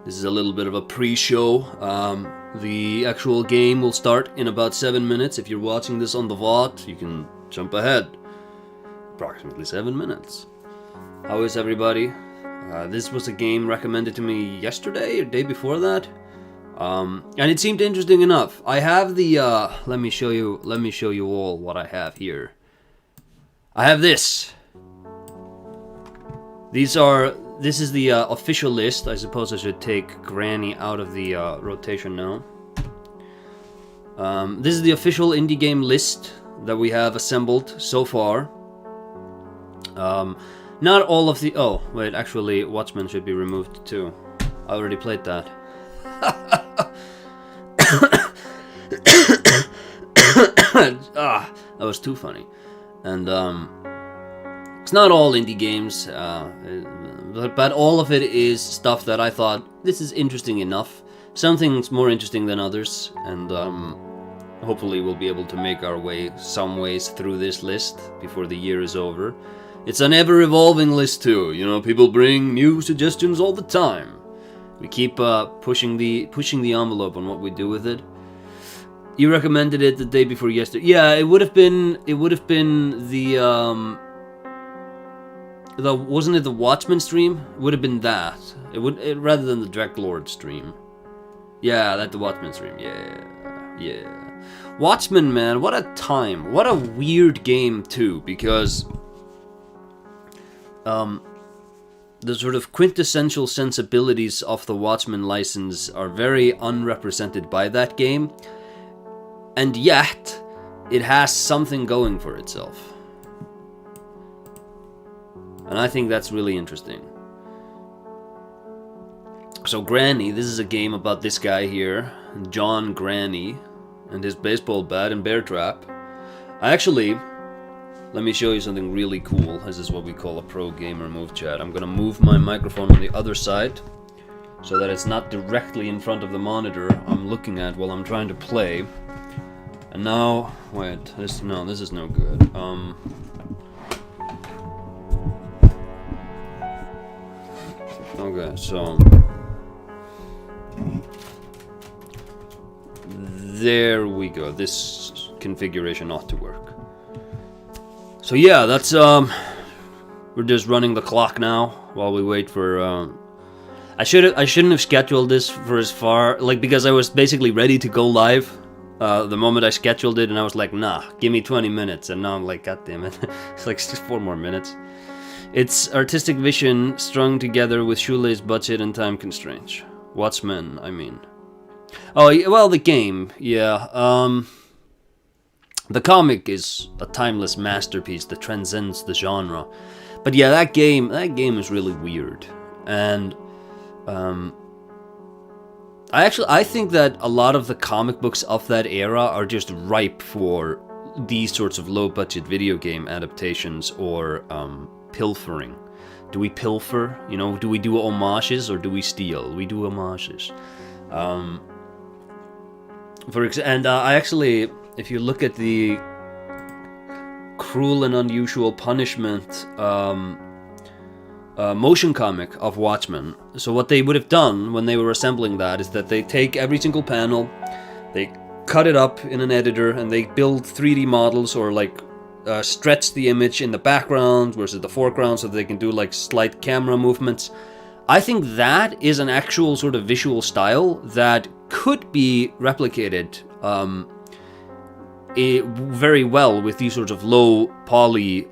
This is a little bit of a pre-show. The actual game will start in about 7 minutes. If you're watching this on the VOD, you can jump ahead. Approximately 7 minutes. How is everybody? This was a game recommended to me yesterday or day before that. And it seemed interesting enough. I have the let me show you all what I have here. I have this. This is the official list. I suppose I should take Granny out of the rotation now. This is the official indie game list that we have assembled so far. Not all of the... Oh, wait, actually, Watchmen should be removed too. I already played that. That was too funny. And, it's not all indie games, but all of it is stuff that I thought, this is interesting enough. Some things more interesting than others, and hopefully we'll be able to make our way some ways through this list before the year is over. It's an ever-evolving list too, you know, people bring new suggestions all the time. We keep pushing the envelope on what we do with it. You recommended it the day before yesterday. Yeah, it would have been the wasn't it the Watchmen stream? It would have been that. Rather than the Dreadlord stream. Yeah, that the Watchmen stream. Yeah. Watchmen, man, what a time. What a weird game too, because the sort of quintessential sensibilities of the Watchmen license are very unrepresented by that game, and yet it has something going for itself. And I think that's really interesting. So Granny, this is a game about this guy here, John Granny, and his baseball bat and bear trap. Let me show you something really cool. This is what we call a pro gamer move, chat. I'm gonna move my microphone on the other side so that it's not directly in front of the monitor I'm looking at while I'm trying to play. And now, wait, this is no good. Okay, so there we go. This configuration ought to work. So yeah, that's we're just running the clock now while we wait for I shouldn't have scheduled this for as far, like, because I was basically ready to go live the moment I scheduled it, and I was like, nah, give me 20 minutes, and now I'm like, god damn it. It's like just 4 more minutes. It's artistic vision strung together with shoelace budget and time constraints. Watchmen, I mean. Oh, well, the game, yeah. The comic is a timeless masterpiece that transcends the genre. But yeah, that game is really weird. And I think that a lot of the comic books of that era are just ripe for these sorts of low-budget video game adaptations or pilfering. Do we pilfer? You know, do we do homages or do we steal? We do homages. I actually, if you look at the Cruel and Unusual Punishment motion comic of Watchmen, so what they would have done when they were assembling that is that they take every single panel, they cut it up in an editor, and they build 3D models or like stretch the image in the background versus the foreground so that they can do like slight camera movements. I think that is an actual sort of visual style that could be replicated very well with these sorts of low poly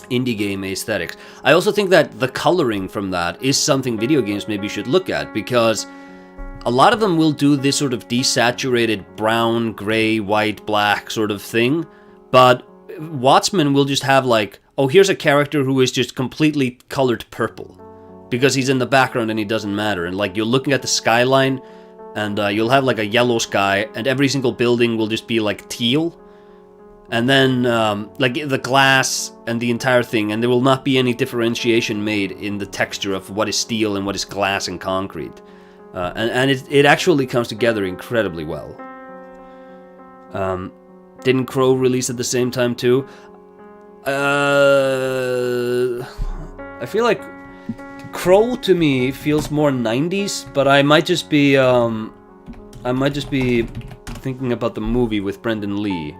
indie game aesthetics. I also think that the coloring from that is something video games maybe should look at, because a lot of them will do this sort of desaturated brown, gray, white, black sort of thing, but Watchmen will just have like, oh, here's a character who is just completely colored purple because he's in the background and he doesn't matter, and like you're looking at the skyline and you'll have like a yellow sky and every single building will just be like teal, and then like the glass and the entire thing, and there will not be any differentiation made in the texture of what is steel and what is glass and concrete, and it actually comes together incredibly well. Didn't Crow release at the same time too? I feel like Crow to me feels more 90s, but I might just be thinking about the movie with Brendan Lee.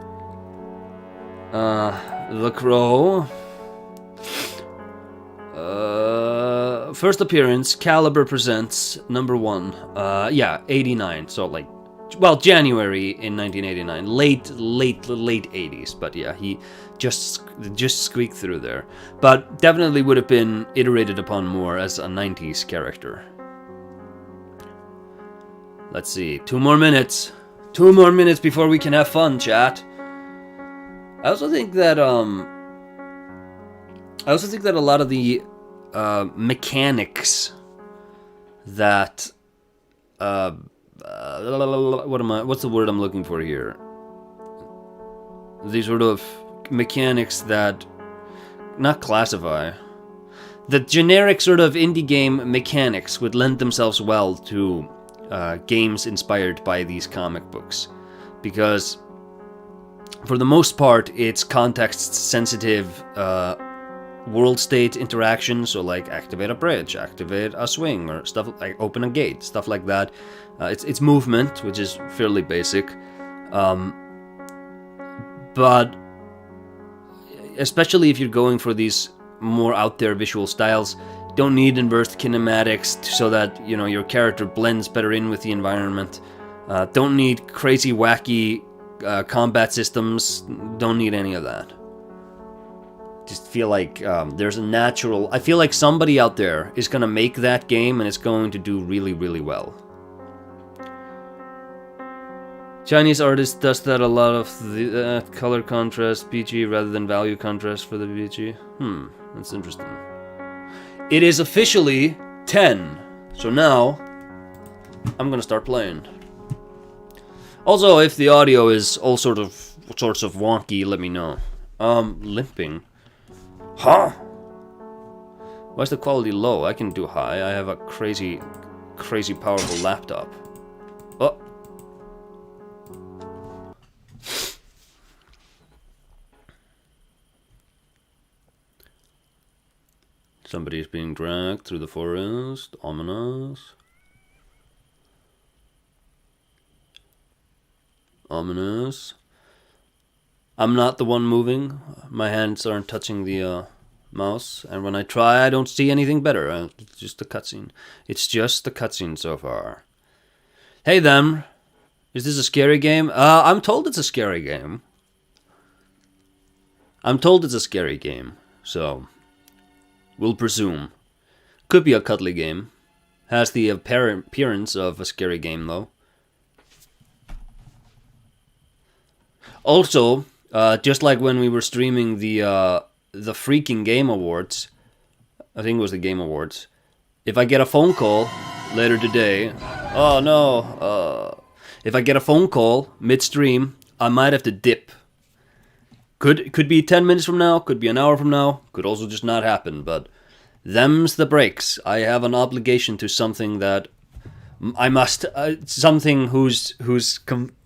The Crow. First appearance, Caliber Presents, #1. Yeah, 89. So like, well, January in 1989, late 80s. But yeah, he just squeaked through there. But definitely would have been iterated upon more as a 90s character. Let's see, 2 more minutes. 2 more minutes before we can have fun, chat. I also think that a lot of the mechanics that what's the word I'm looking for here? These sort of mechanics that not classify. The generic sort of indie game mechanics would lend themselves well to games inspired by these comic books, because for the most part it's context-sensitive world state interactions, so like activate a bridge, activate a swing, or stuff like open a gate, stuff like that. It's movement, which is fairly basic, but especially if you're going for these more out there visual styles, don't need inverse kinematics so that, you know, your character blends better in with the environment. Don't need crazy wacky combat systems. Don't need any of that. Just feel like there's a natural... I feel like somebody out there is gonna make that game and it's going to do really, really well. Chinese artist does that a lot of the color contrast PG rather than value contrast for the PG. That's interesting. It is officially 10, so now I'm gonna start playing. Also, if the audio is all sorts of wonky, let me know. Limping. Huh? Why is the quality low? I can do high. I have a crazy powerful laptop. Oh. Somebody is being dragged through the forest. Ominous. Ominous. I'm not the one moving. My hands aren't touching the mouse, and when I try, I don't see anything better. It's just a cutscene. It's just a cutscene so far. Hey, them. Is this a scary game? I'm told it's a scary game. I'm told it's a scary game, so we'll presume. Could be a cuddly game. Has the appearance of a scary game, though. Also, just like when we were streaming the freaking Game Awards, I think it was the Game Awards, if I get a phone call later today, oh no, if I get a phone call mid-stream, I might have to dip. Could be 10 minutes from now, could be an hour from now, could also just not happen, but them's the breaks. I have an obligation to something that I must, something whose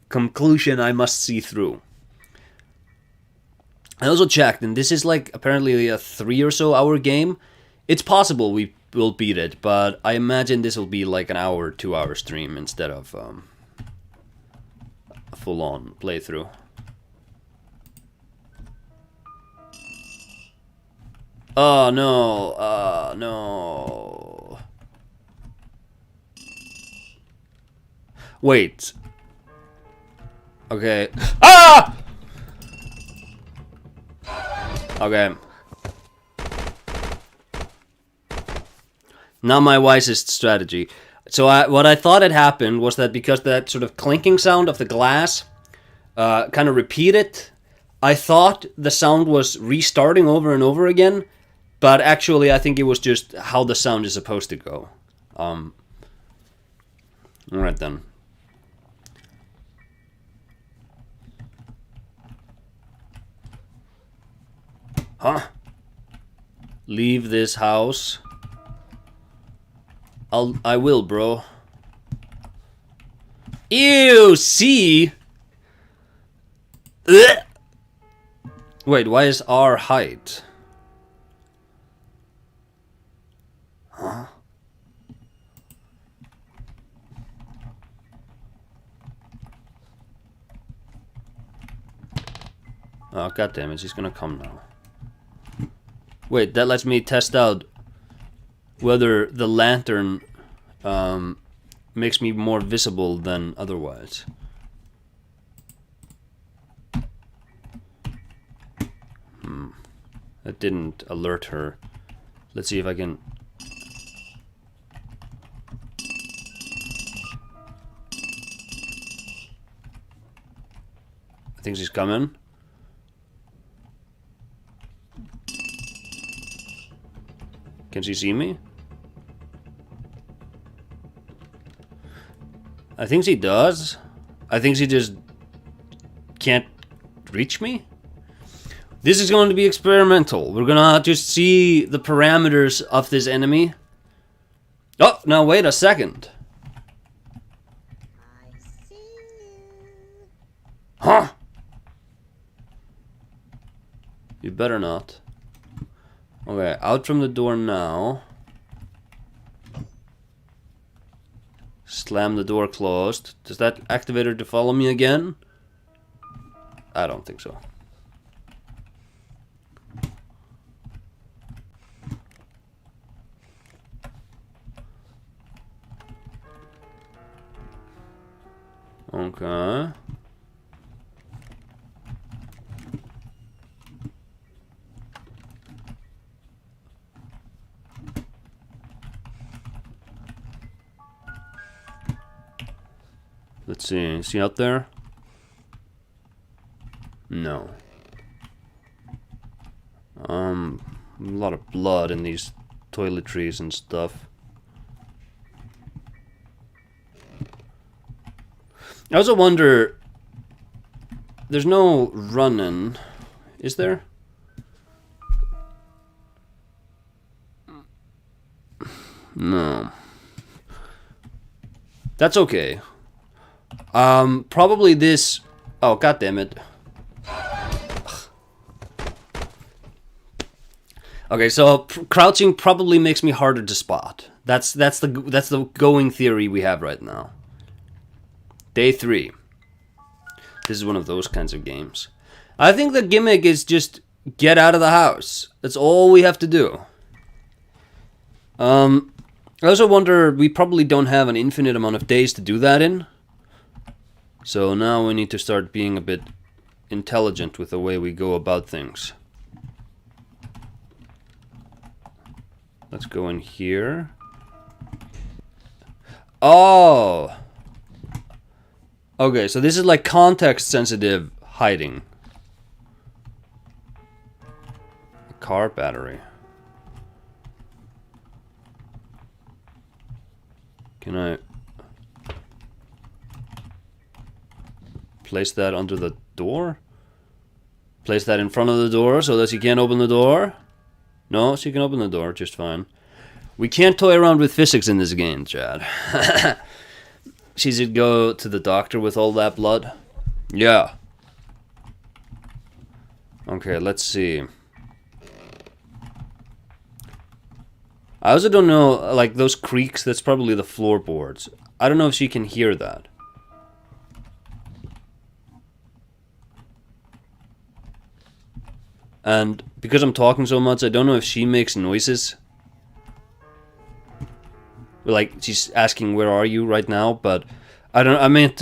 conclusion I must see through. I also checked, and this is like apparently a 3 or so hour game. It's possible we will beat it, but I imagine this will be like an hour, 2 hour stream instead of a full-on playthrough. Oh no, no. Wait. Okay. Ah! Okay. Not my wisest strategy. So what I thought had happened was that because that sort of clinking sound of the glass kind of repeated, I thought the sound was restarting over and over again, but actually I think it was just how the sound is supposed to go. Alright then. Huh? Leave this house. I will, bro. Ew, see? Ugh. Wait, why is R height? Huh? Oh, god damn it, she's gonna come now. Wait, that lets me test out whether the lantern makes me more visible than otherwise. That didn't alert her. Let's see if I can... I think she's coming. Can she see me? I think she does. I think she just can't reach me. This is going to be experimental. We're gonna just see the parameters of this enemy. Oh, now wait a second. I see you. Huh? You better not. Okay, out from the door now. Slam the door closed. Does that activate her to follow me again? I don't think so. Okay. Let's see. Is he out there? No. A lot of blood in these toiletries and stuff. I also wonder, there's no running, is there? No. That's okay. Probably this... Oh, god damn it. Okay, so crouching probably makes me harder to spot. That's the going theory we have right now. Day 3. This is one of those kinds of games. I think the gimmick is just get out of the house. That's all we have to do. I also wonder, we probably don't have an infinite amount of days to do that in. So now we need to start being a bit intelligent with the way we go about things. Let's go in here. Oh! Okay, so this is like context-sensitive hiding. A car battery. Can I place that under the door? Place that in front of the door so that she can't open the door? No, she can open the door just fine. We can't toy around with physics in this game, Chad. She should go to the doctor with all that blood? Yeah. Okay, let's see. I also don't know, like those creaks, that's probably the floorboards. I don't know if she can hear that. And because I'm talking so much, I don't know if she makes noises. Like, she's asking, where are you right now? But I meant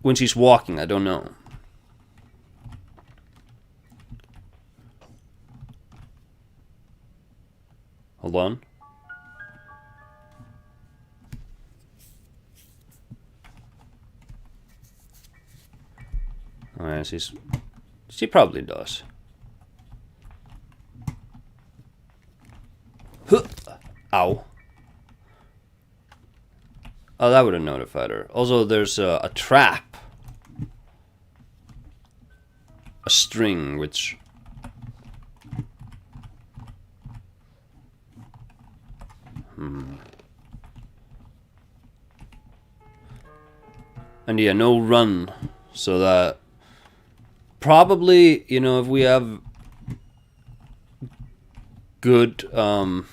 when she's walking, I don't know. Hold on. Alright, she probably does. Huh. Ow. Oh, that would have notified her. Also, there's a trap. A string, which... And yeah, no run. So that... Probably, you know, if we have... Good, hold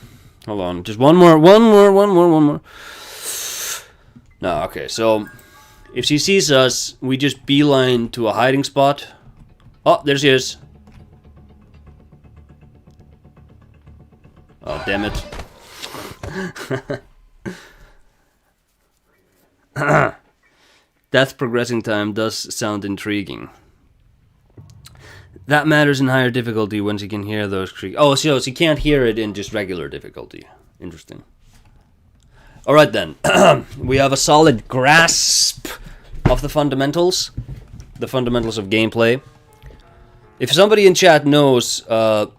on. Just one more. No, okay, so if she sees us, we just beeline to a hiding spot. Oh, there she is. Oh, damn it. Death progressing time does sound intriguing. That matters in higher difficulty once you can hear those creaks. Oh, so you can't hear it in just regular difficulty. Interesting. Alright then. We have a solid grasp of the fundamentals. The fundamentals of gameplay. If somebody in chat knows the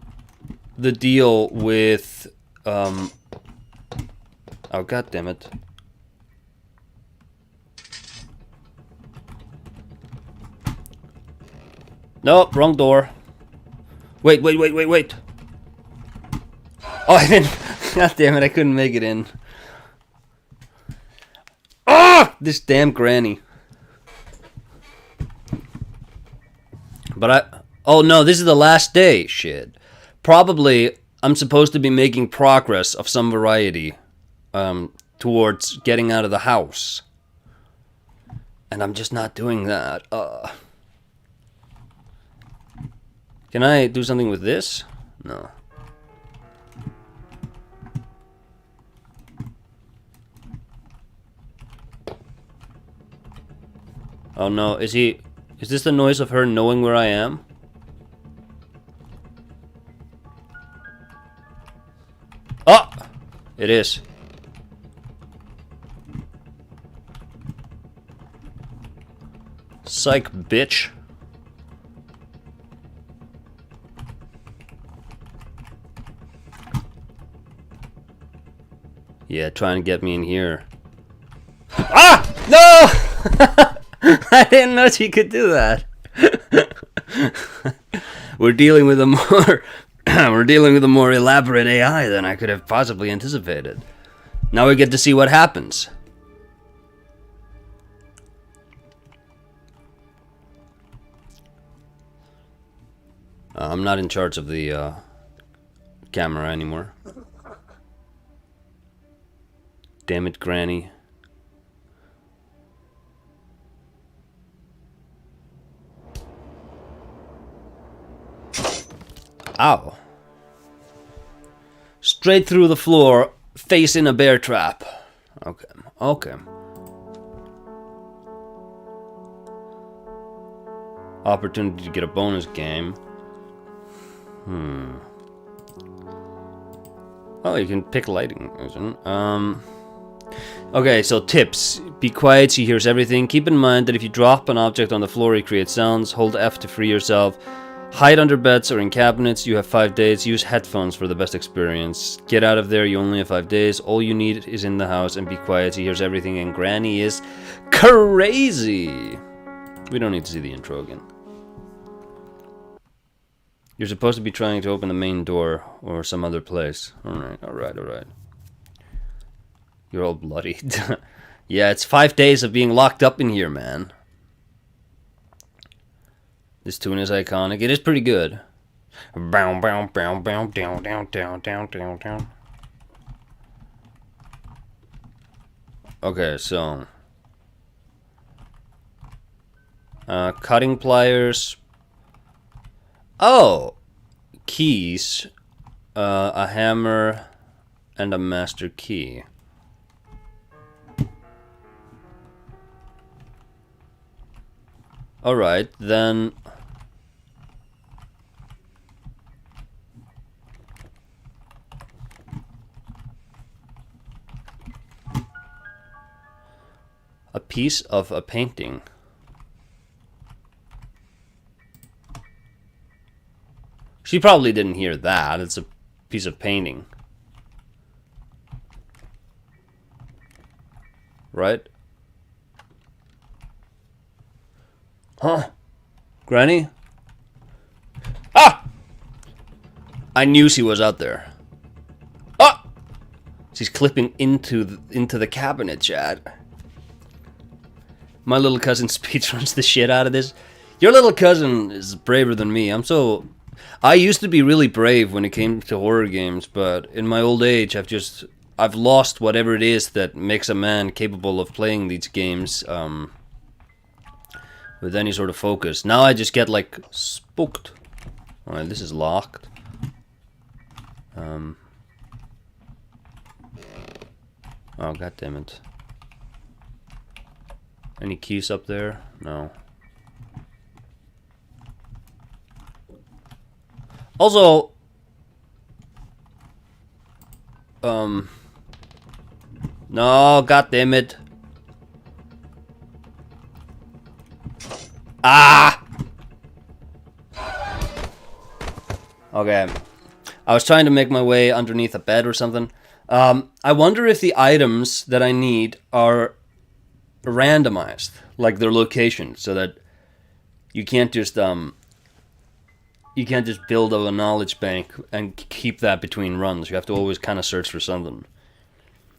deal with... oh, god damn it. No, wrong door. Wait. Oh, I didn't... God damn it, I couldn't make it in. Ah! This damn granny. But oh no, this is the last day. Shit. Probably, I'm supposed to be making progress of some variety towards getting out of the house. And I'm just not doing that. Can I do something with this? No. Oh no, is this the noise of her knowing where I am? Oh! It is. Psych, bitch. Yeah, trying to get me in here. Ah! No! I didn't know she could do that. We're dealing with a more elaborate AI than I could have possibly anticipated. Now we get to see what happens. I'm not in charge of the camera anymore. Damn it, Granny. Ow. Straight through the floor, facing a bear trap. Okay. Opportunity to get a bonus game. Oh, you can pick lighting. Okay, so tips. Be quiet, she hears everything. Keep in mind that if you drop an object on the floor, it creates sounds. Hold F to free yourself. Hide under beds or in cabinets. You have 5 days. Use headphones for the best experience. Get out of there. You only have 5 days. All you need is in the house and be quiet. She hears everything and Granny is crazy. We don't need to see the intro again. You're supposed to be trying to open the main door or some other place. Alright. You're all bloody. Yeah, it's 5 days of being locked up in here, man. This tune is iconic. It is pretty good. Bow, bow, bow, bow, down, down, down, down, down, down. Okay, so... cutting pliers. Oh! Keys. A hammer and a master key. Alright, then... a piece of a painting. She probably didn't hear that. It's a piece of painting. Right? Huh? Granny? Ah! I knew she was out there. Ah! She's clipping into the cabinet, Chad. My little cousin speedruns the shit out of this. Your little cousin is braver than me. I used to be really brave when it came to horror games, but in my old age, I've lost whatever it is that makes a man capable of playing these games with any sort of focus. Now I just get like spooked. Alright, this is locked. Oh, god damn it. Any keys up there? No. Also, no, god damn it. Ah! Okay. I was trying to make my way underneath a bed or something. I wonder if the items that I need are randomized, like their location, so that you can't just build a knowledge bank and keep that between runs. You have to always kind of search for something.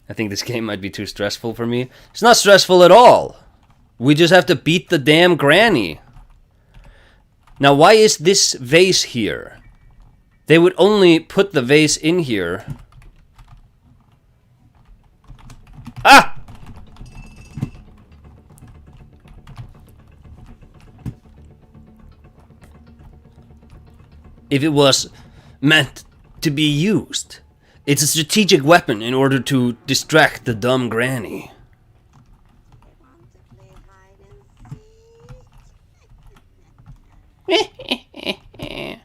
I think this game might be too stressful for me. It's not stressful at all. We just have to beat the damn granny. Now, why is this vase here? They would only put the vase in here. Ah! If it was meant to be used. It's a strategic weapon in order to distract the dumb granny. Want to play hide and seek?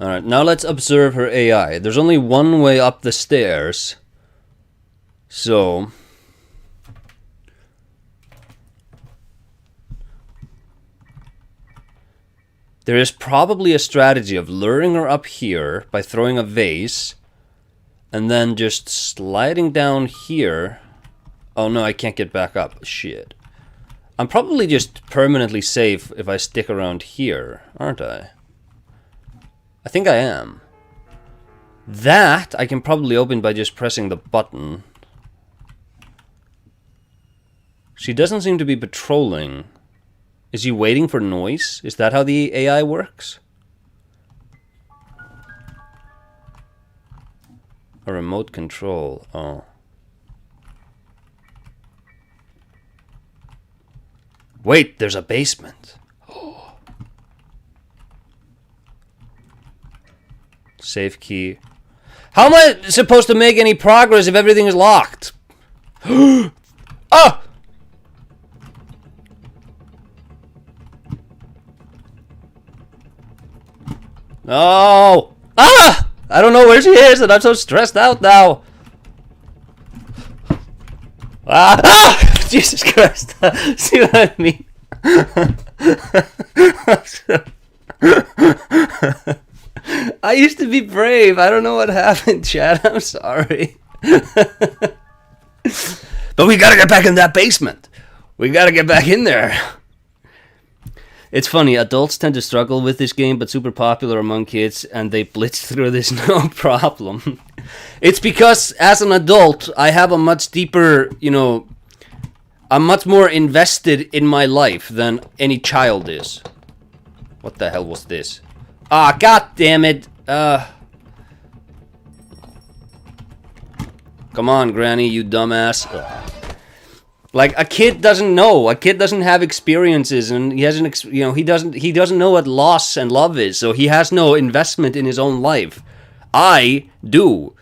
Alright, now let's observe her AI. There's only one way up the stairs. So... there is probably a strategy of luring her up here by throwing a vase. And then just sliding down here. Oh no, I can't get back up. Shit. I'm probably just permanently safe if I stick around here, aren't I? I think I am. That I can probably open by just pressing the button. She doesn't seem to be patrolling. Is he waiting for noise? Is that how the AI works? A remote control. Oh. Wait, there's a basement. Oh. Safe key. How am I supposed to make any progress if everything is locked? Ah! No! Ah! I don't know where she is, and I'm so stressed out now. Ah! Ah! Jesus Christ! See what I mean? I used to be brave. I don't know what happened, Chad. I'm sorry. But we gotta get back in that basement. We gotta get back in there. It's funny, adults tend to struggle with this game, but super popular among kids, and they blitz through this no problem. It's because, as an adult, I have a much deeper, I'm much more invested in my life than any child is. What the hell was this? Ah, god damn it! Come on, Granny, you dumbass. Ugh. Like, a kid doesn't know. A kid doesn't have experiences, and he hasn't, he doesn't know what loss and love is, so he has no investment in his own life. I do.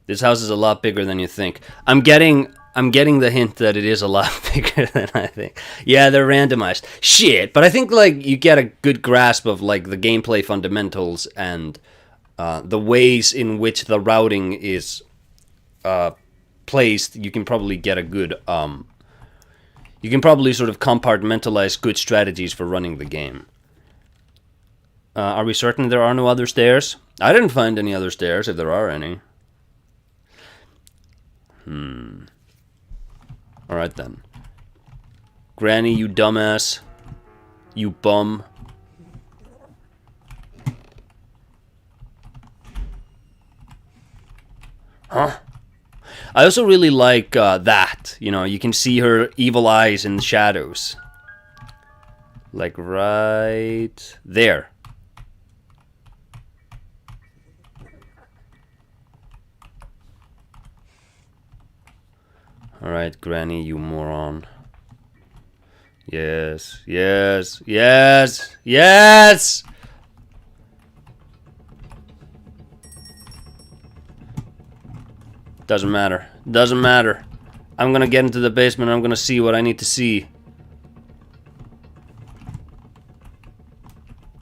This house is a lot bigger than you think. I'm getting the hint that it is a lot bigger than I think. Yeah, they're randomized. Shit, but I think, like, you get a good grasp of, like, the gameplay fundamentals and the ways in which the routing is placed. You can probably get a good you can probably sort of compartmentalize good strategies for running the game. Are we certain there are no other stairs? I didn't find any other stairs, if there are any. Alright then. Granny, you dumbass. You bum. Huh? I also really like that. You can see her evil eyes in the shadows. Like right there. Alright, Granny, you moron. Yes, yes, yes, yes! Doesn't matter. Doesn't matter. I'm gonna get into the basement and I'm gonna see what I need to see.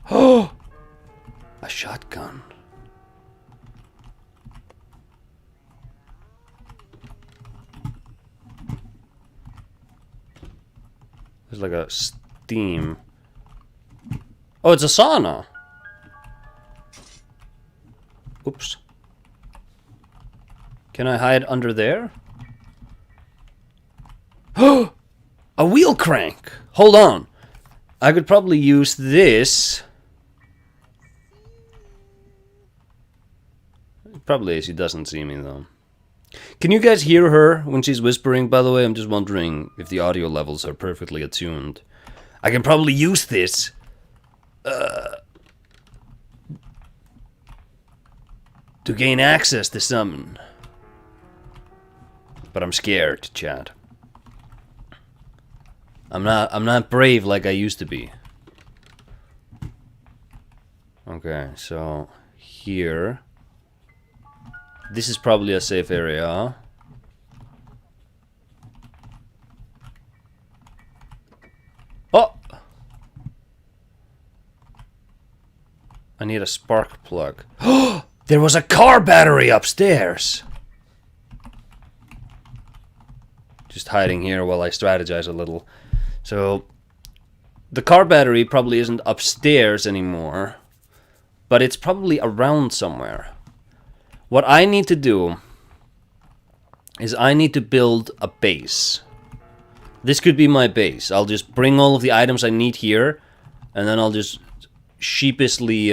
Oh! A shotgun. There's like a steam. Oh, it's a sauna. Oops. Can I hide under there? Oh! A wheel crank! Hold on. I could probably use this. Probably she doesn't see me though. Can you guys hear her when she's whispering, by the way? I'm just wondering if the audio levels are perfectly attuned. I can probably use this. To gain access to summon. But I'm scared, Chad. I'm not brave like I used to be. Okay, so here. This is probably a safe area. Oh! I need a spark plug. Oh! There was a car battery upstairs! Just hiding here while I strategize a little. So, the car battery probably isn't upstairs anymore, but it's probably around somewhere. What I need to do is I need to build a base. This could be my base. I'll just bring all of the items I need here, and then I'll just sheepishly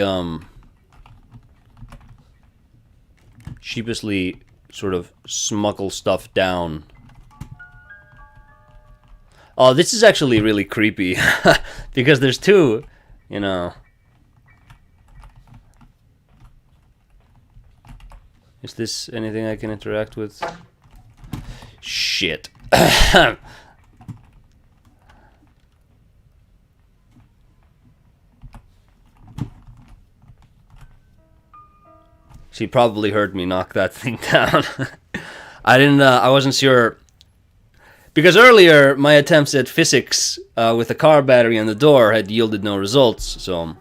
sort of smuggle stuff down. Oh, this is actually really creepy because there's two, you know. Is this anything I can interact with? Shit. She probably heard me knock that thing down. I wasn't sure. Because earlier, my attempts at physics with the car battery and the door had yielded no results, so...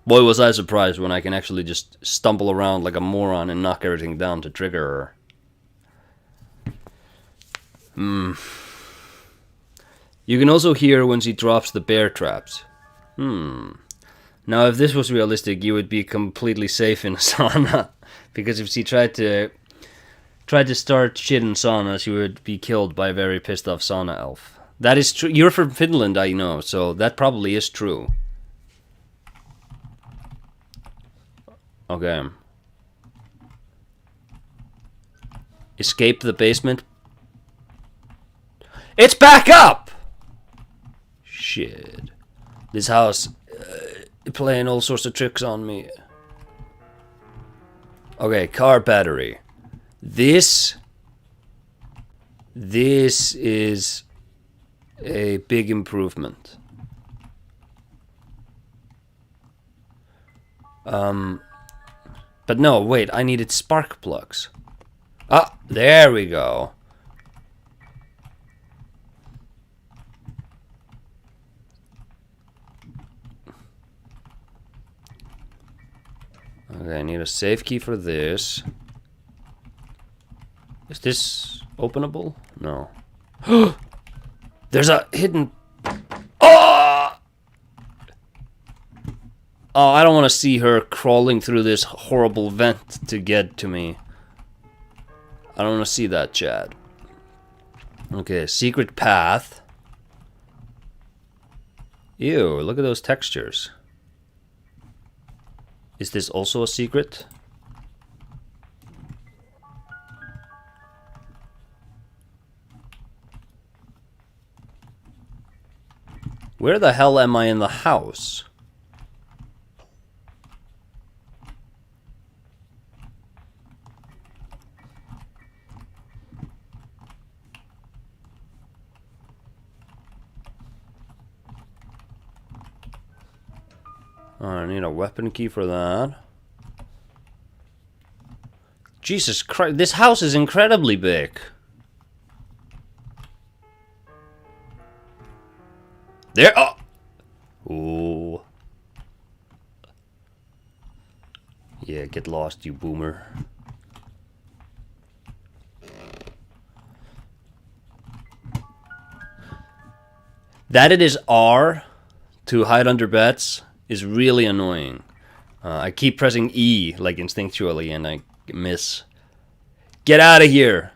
Boy, was I surprised when I can actually just stumble around like a moron and knock everything down to trigger her. You can also hear when she drops the bear traps. Now, if this was realistic, you would be completely safe in a sauna. Because if she tried to start shit in sauna, she would be killed by a very pissed off sauna elf. That is true. You're from Finland, I know, so that probably is true. Okay. Escape the basement. It's back up! Shit. This house playing all sorts of tricks on me. Okay, car battery. This is a big improvement. But no, wait, I needed spark plugs. Ah, there we go. Okay, I need a safe key for this. Is this openable? No. There's a hidden... Oh! Oh, I don't want to see her crawling through this horrible vent to get to me. I don't want to see that, Chad. Okay, secret path. Ew, look at those textures. Is this also a secret? Where the hell am I in the house? I need a weapon key for that. Jesus Christ, this house is incredibly big. There, oh! Ooh. Yeah, get lost, you boomer. That it is R to hide under beds is really annoying. I keep pressing E, like instinctually, and I miss. Get out of here!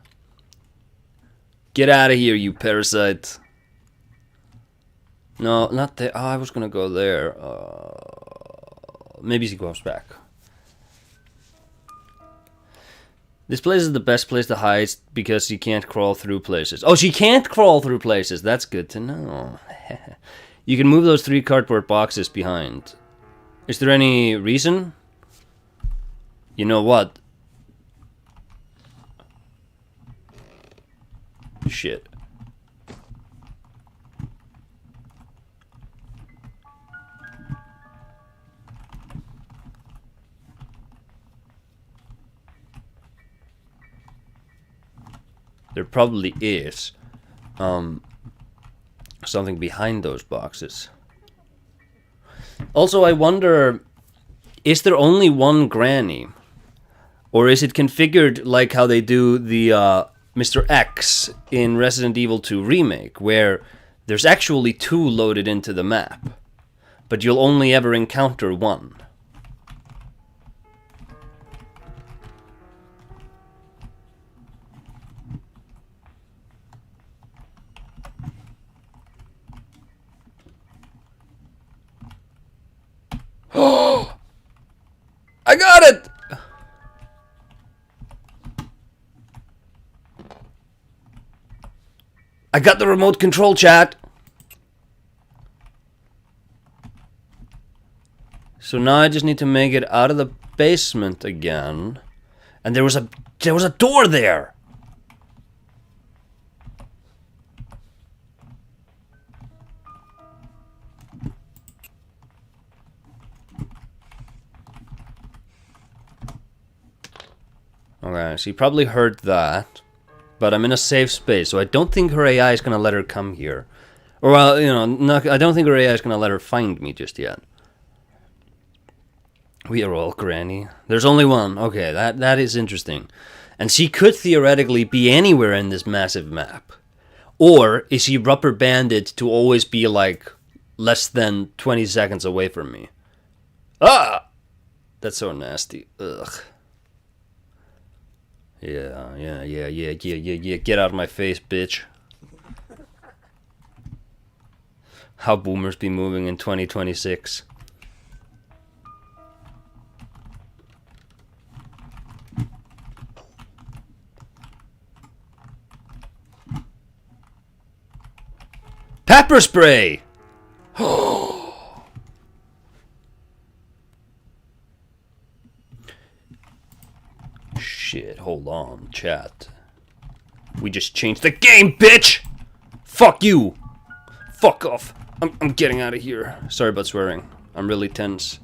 Get out of here, you parasite. No, not there. Oh, I was gonna go there. Maybe she goes back. This place is the best place to hide because she can't crawl through places. Oh, she can't crawl through places. That's good to know. You can move those 3 cardboard boxes behind. Is there any reason? You know what? Shit. There probably is something behind those boxes. Also, I wonder, is there only one granny? Or is it configured like how they do the Mr. X in Resident Evil 2 Remake, where there's actually 2 loaded into the map, but you'll only ever encounter one? Oh! I got it! I got the remote control, chat. So now I just need to make it out of the basement again. And there was a door there. Okay, she probably heard that. But I'm in a safe space, so I don't think her AI is gonna let her come here. Or, well, you know, I don't think her AI is gonna let her find me just yet. We are all granny. There's only one. Okay, that is interesting. And she could theoretically be anywhere in this massive map. Or is she rubber banded to always be like less than 20 seconds away from me? Ah! That's so nasty. Ugh. Yeah. Get out of my face, bitch. How boomers be moving in 2026. Pepper spray! Shit, hold on, chat. We just changed the game, bitch! Fuck you! Fuck off. I'm getting out of here. Sorry about swearing. I'm really tense.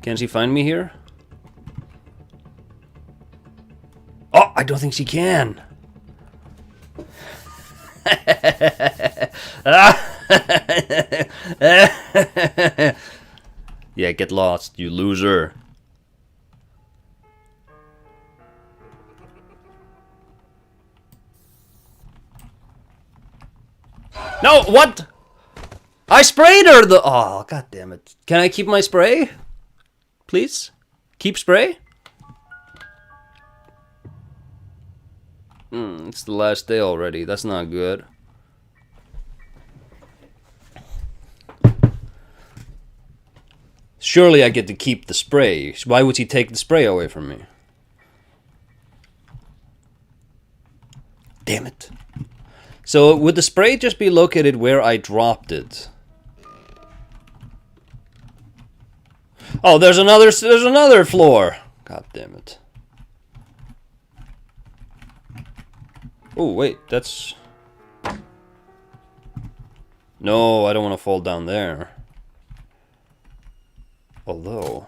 Can she find me here? Oh, I don't think she can. Yeah, get lost, you loser. No, what? I sprayed her the... Oh, god damn it. Can I keep my spray? Please? Keep spray? It's the last day already. That's not good. Surely I get to keep the spray. Why would he take the spray away from me? Damn it. So would the spray just be located where I dropped it? Oh, there's another floor. God damn it. Oh, wait, that's... No, I don't want to fall down there. Although...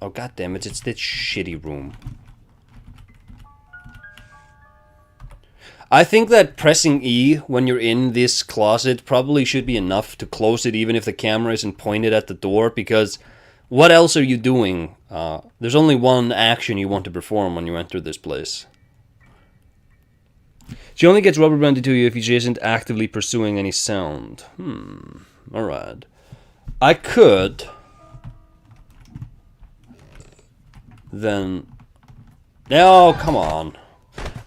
Oh, goddammit, it's this shitty room. I think that pressing E when you're in this closet probably should be enough to close it even if the camera isn't pointed at the door, because what else are you doing? There's only one action you want to perform when you enter this place. She only gets rubber banded to you if she isn't actively pursuing any sound. Alright. I could... Then... Oh, come on.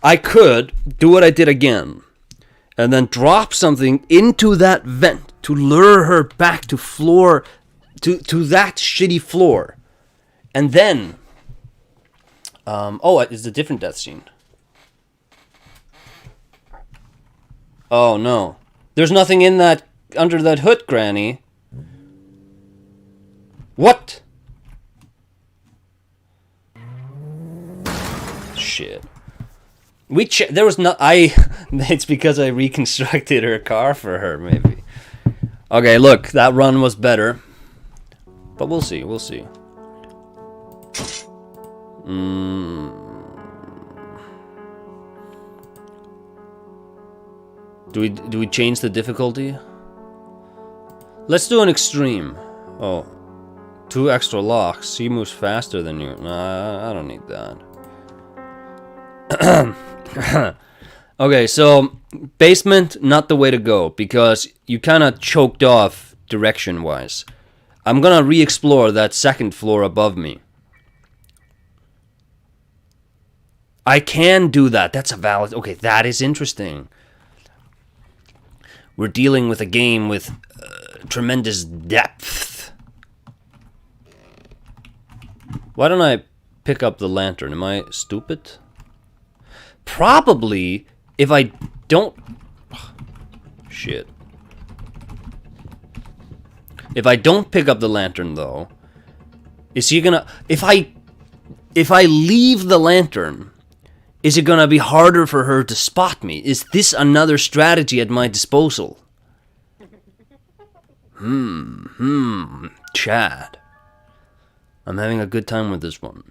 I could do what I did again. And then drop something into that vent to lure her back to floor... To that shitty floor. And then... oh, it's a different death scene. Oh, no. There's nothing in that... Under that hood, Granny. What? Shit. There was no... It's because I reconstructed her car for her, maybe. Okay, look. That run was better. But we'll see, we'll see. Do we change the difficulty? Let's do an extreme. Oh. 2 extra locks. She moves faster than you. Nah, I don't need that. Okay, so basement, not the way to go, because you kind of choked off direction-wise. I'm gonna re-explore that second floor above me. I can do that. That's a valid... Okay, that is interesting. We're dealing with a game with tremendous depth. Why don't I pick up the lantern? Am I stupid? Probably, if I don't... Shit. If I don't pick up the lantern, though, is she gonna... If I leave the lantern, is it gonna be harder for her to spot me? Is this another strategy at my disposal? Chad. I'm having a good time with this one.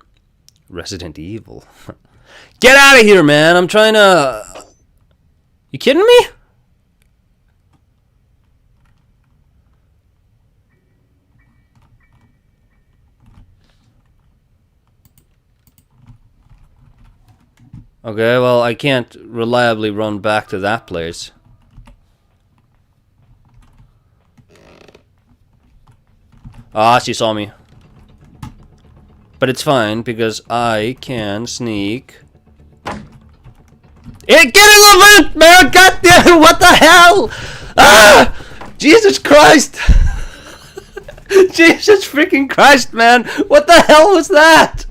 Resident Evil. Get out of here, man! I'm trying to... You kidding me? Okay, well, I can't reliably run back to that place. Ah, she saw me. But it's fine, because I can sneak. Hey, get in the vent, man! God damn, what the hell? Ah! Jesus Christ! Jesus freaking Christ, man! What the hell was that?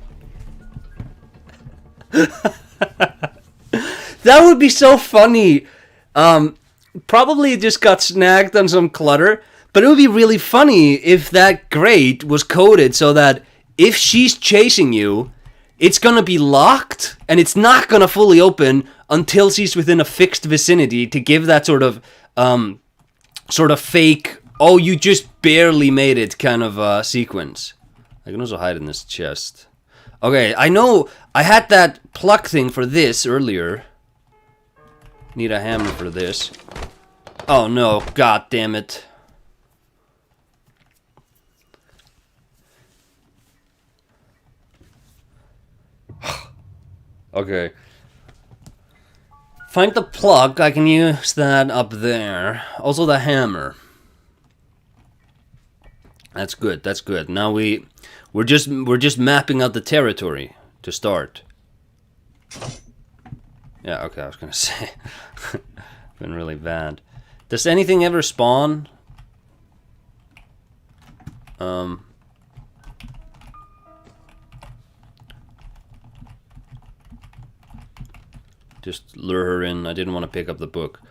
That would be so funny. Probably it just got snagged on some clutter, but it would be really funny if that grate was coded so that if she's chasing you, it's gonna be locked and it's not gonna fully open until she's within a fixed vicinity to give that sort of fake, oh, you just barely made it kind of sequence. I can also hide in this chest. Okay, I know I had that pluck thing for this earlier. Need a hammer for this. Oh no, god damn it. Okay. Find the plug, I can use that up there. Also the hammer. That's good, that's good. Now we're just mapping out the territory to start. Yeah, okay, I was gonna say. Been really bad. Does anything ever spawn? Just lure her in. I didn't want to pick up the book.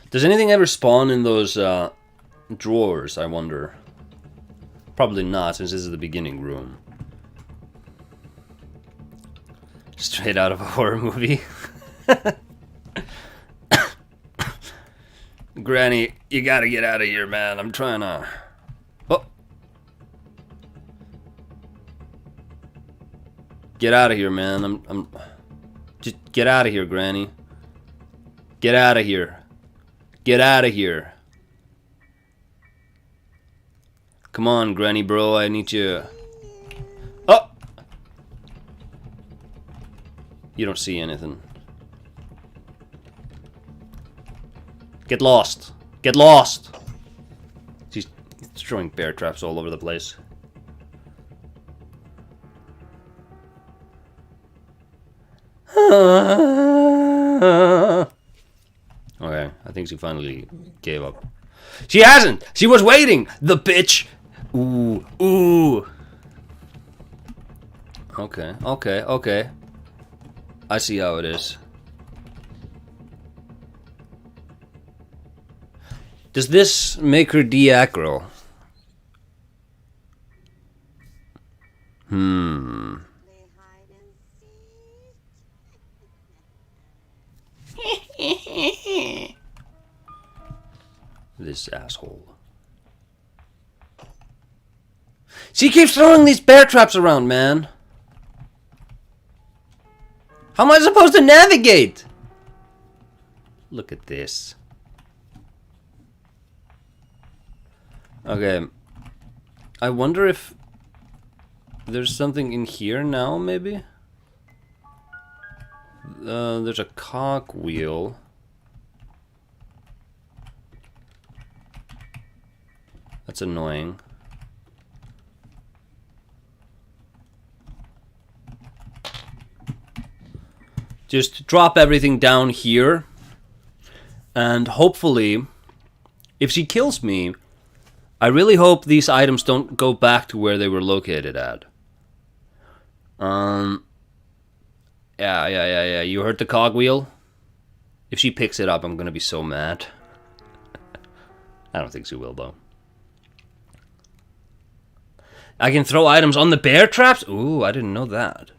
Does anything ever spawn in those drawers, I wonder? Probably not, since this is the beginning room. Straight out of a horror movie. Granny, you gotta get out of here, man. I'm trying to... Oh! Get out of here, man. I'm... Just get out of here, Granny. Get out of here. Get out of here. Come on, Granny bro, I need you. Oh! You don't see anything. Get lost. Get lost. She's throwing bear traps all over the place. Okay, I think she finally gave up. She hasn't! She was waiting! The bitch! Ooh, ooh. Okay, okay, okay. I see how it is. Does this make her de-aggro? Play hide and seek. This asshole. She keeps throwing these bear traps around, man. How am I supposed to navigate? Look at this. Okay. I wonder if there's something in here now, maybe? There's a cogwheel. That's annoying. Just drop everything down here. And hopefully, if she kills me, I really hope these items don't go back to where they were located at. Yeah. You heard the cogwheel? If she picks it up, I'm gonna be so mad. I don't think she will, though. I can throw items on the bear traps? Ooh, I didn't know that.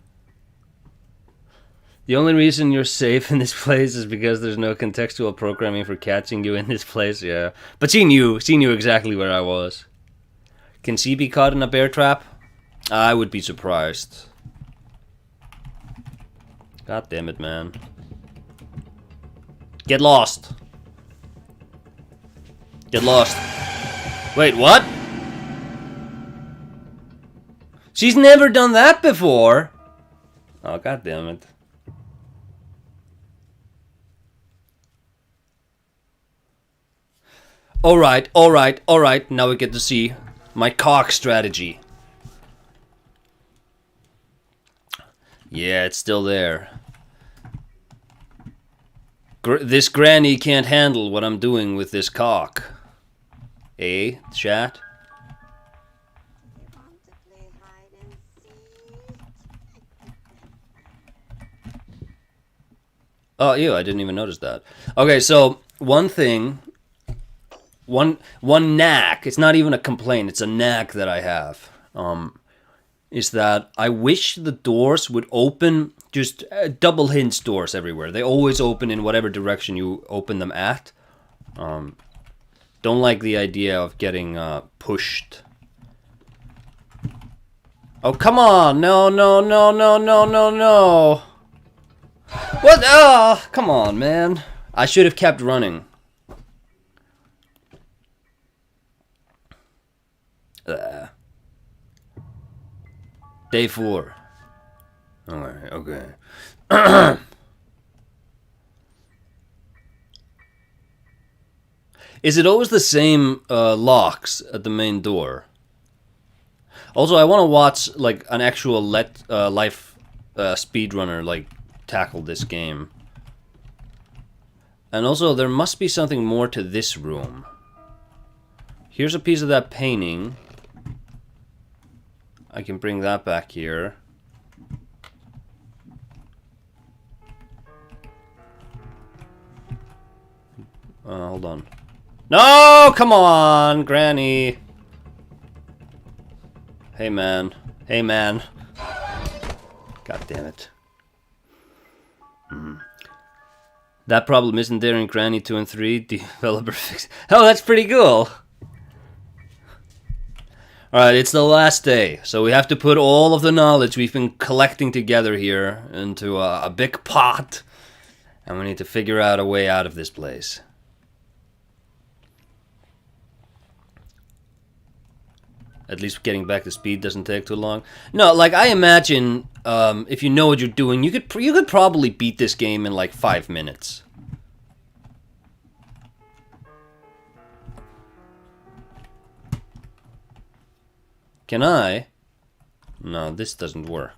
The only reason you're safe in this place is because there's no contextual programming for catching you in this place, yeah. But she knew exactly where I was. Can she be caught in a bear trap? I would be surprised. God damn it, man. Get lost. Get lost. Wait, what? She's never done that before. Oh, god damn it. Alright. Now we get to see my cock strategy. Yeah, it's still there. This granny can't handle what I'm doing with this cock. Eh, chat? You want to play hide and seek? Oh, ew, I didn't even notice that. Okay, so one thing, one knack, it's not even a complaint, it's a knack that I have, is that I wish the doors would open, just double hinge doors everywhere. They always open in whatever direction you open them at. Don't like the idea of getting pushed. Oh, come on! No. What? Oh, come on, man. I should have kept running. Day 4. Alright, okay. Is it always the same locks at the main door? Also, I want to watch like an actual life speedrunner like tackle this game. And also, there must be something more to this room. Here's a piece of that painting. I can bring that back here. Hold on. No, come on, Granny. Hey, man. God damn it. That problem isn't there in Granny 2 and 3. Developer fix. Oh, that's pretty cool. Alright, it's the last day, so we have to put all of the knowledge we've been collecting together here into a big pot, and we need to figure out a way out of this place. At least getting back to speed doesn't take too long. No, like, I imagine, if you know what you're doing, you could probably beat this game in like 5 minutes. Can I? No, this doesn't work.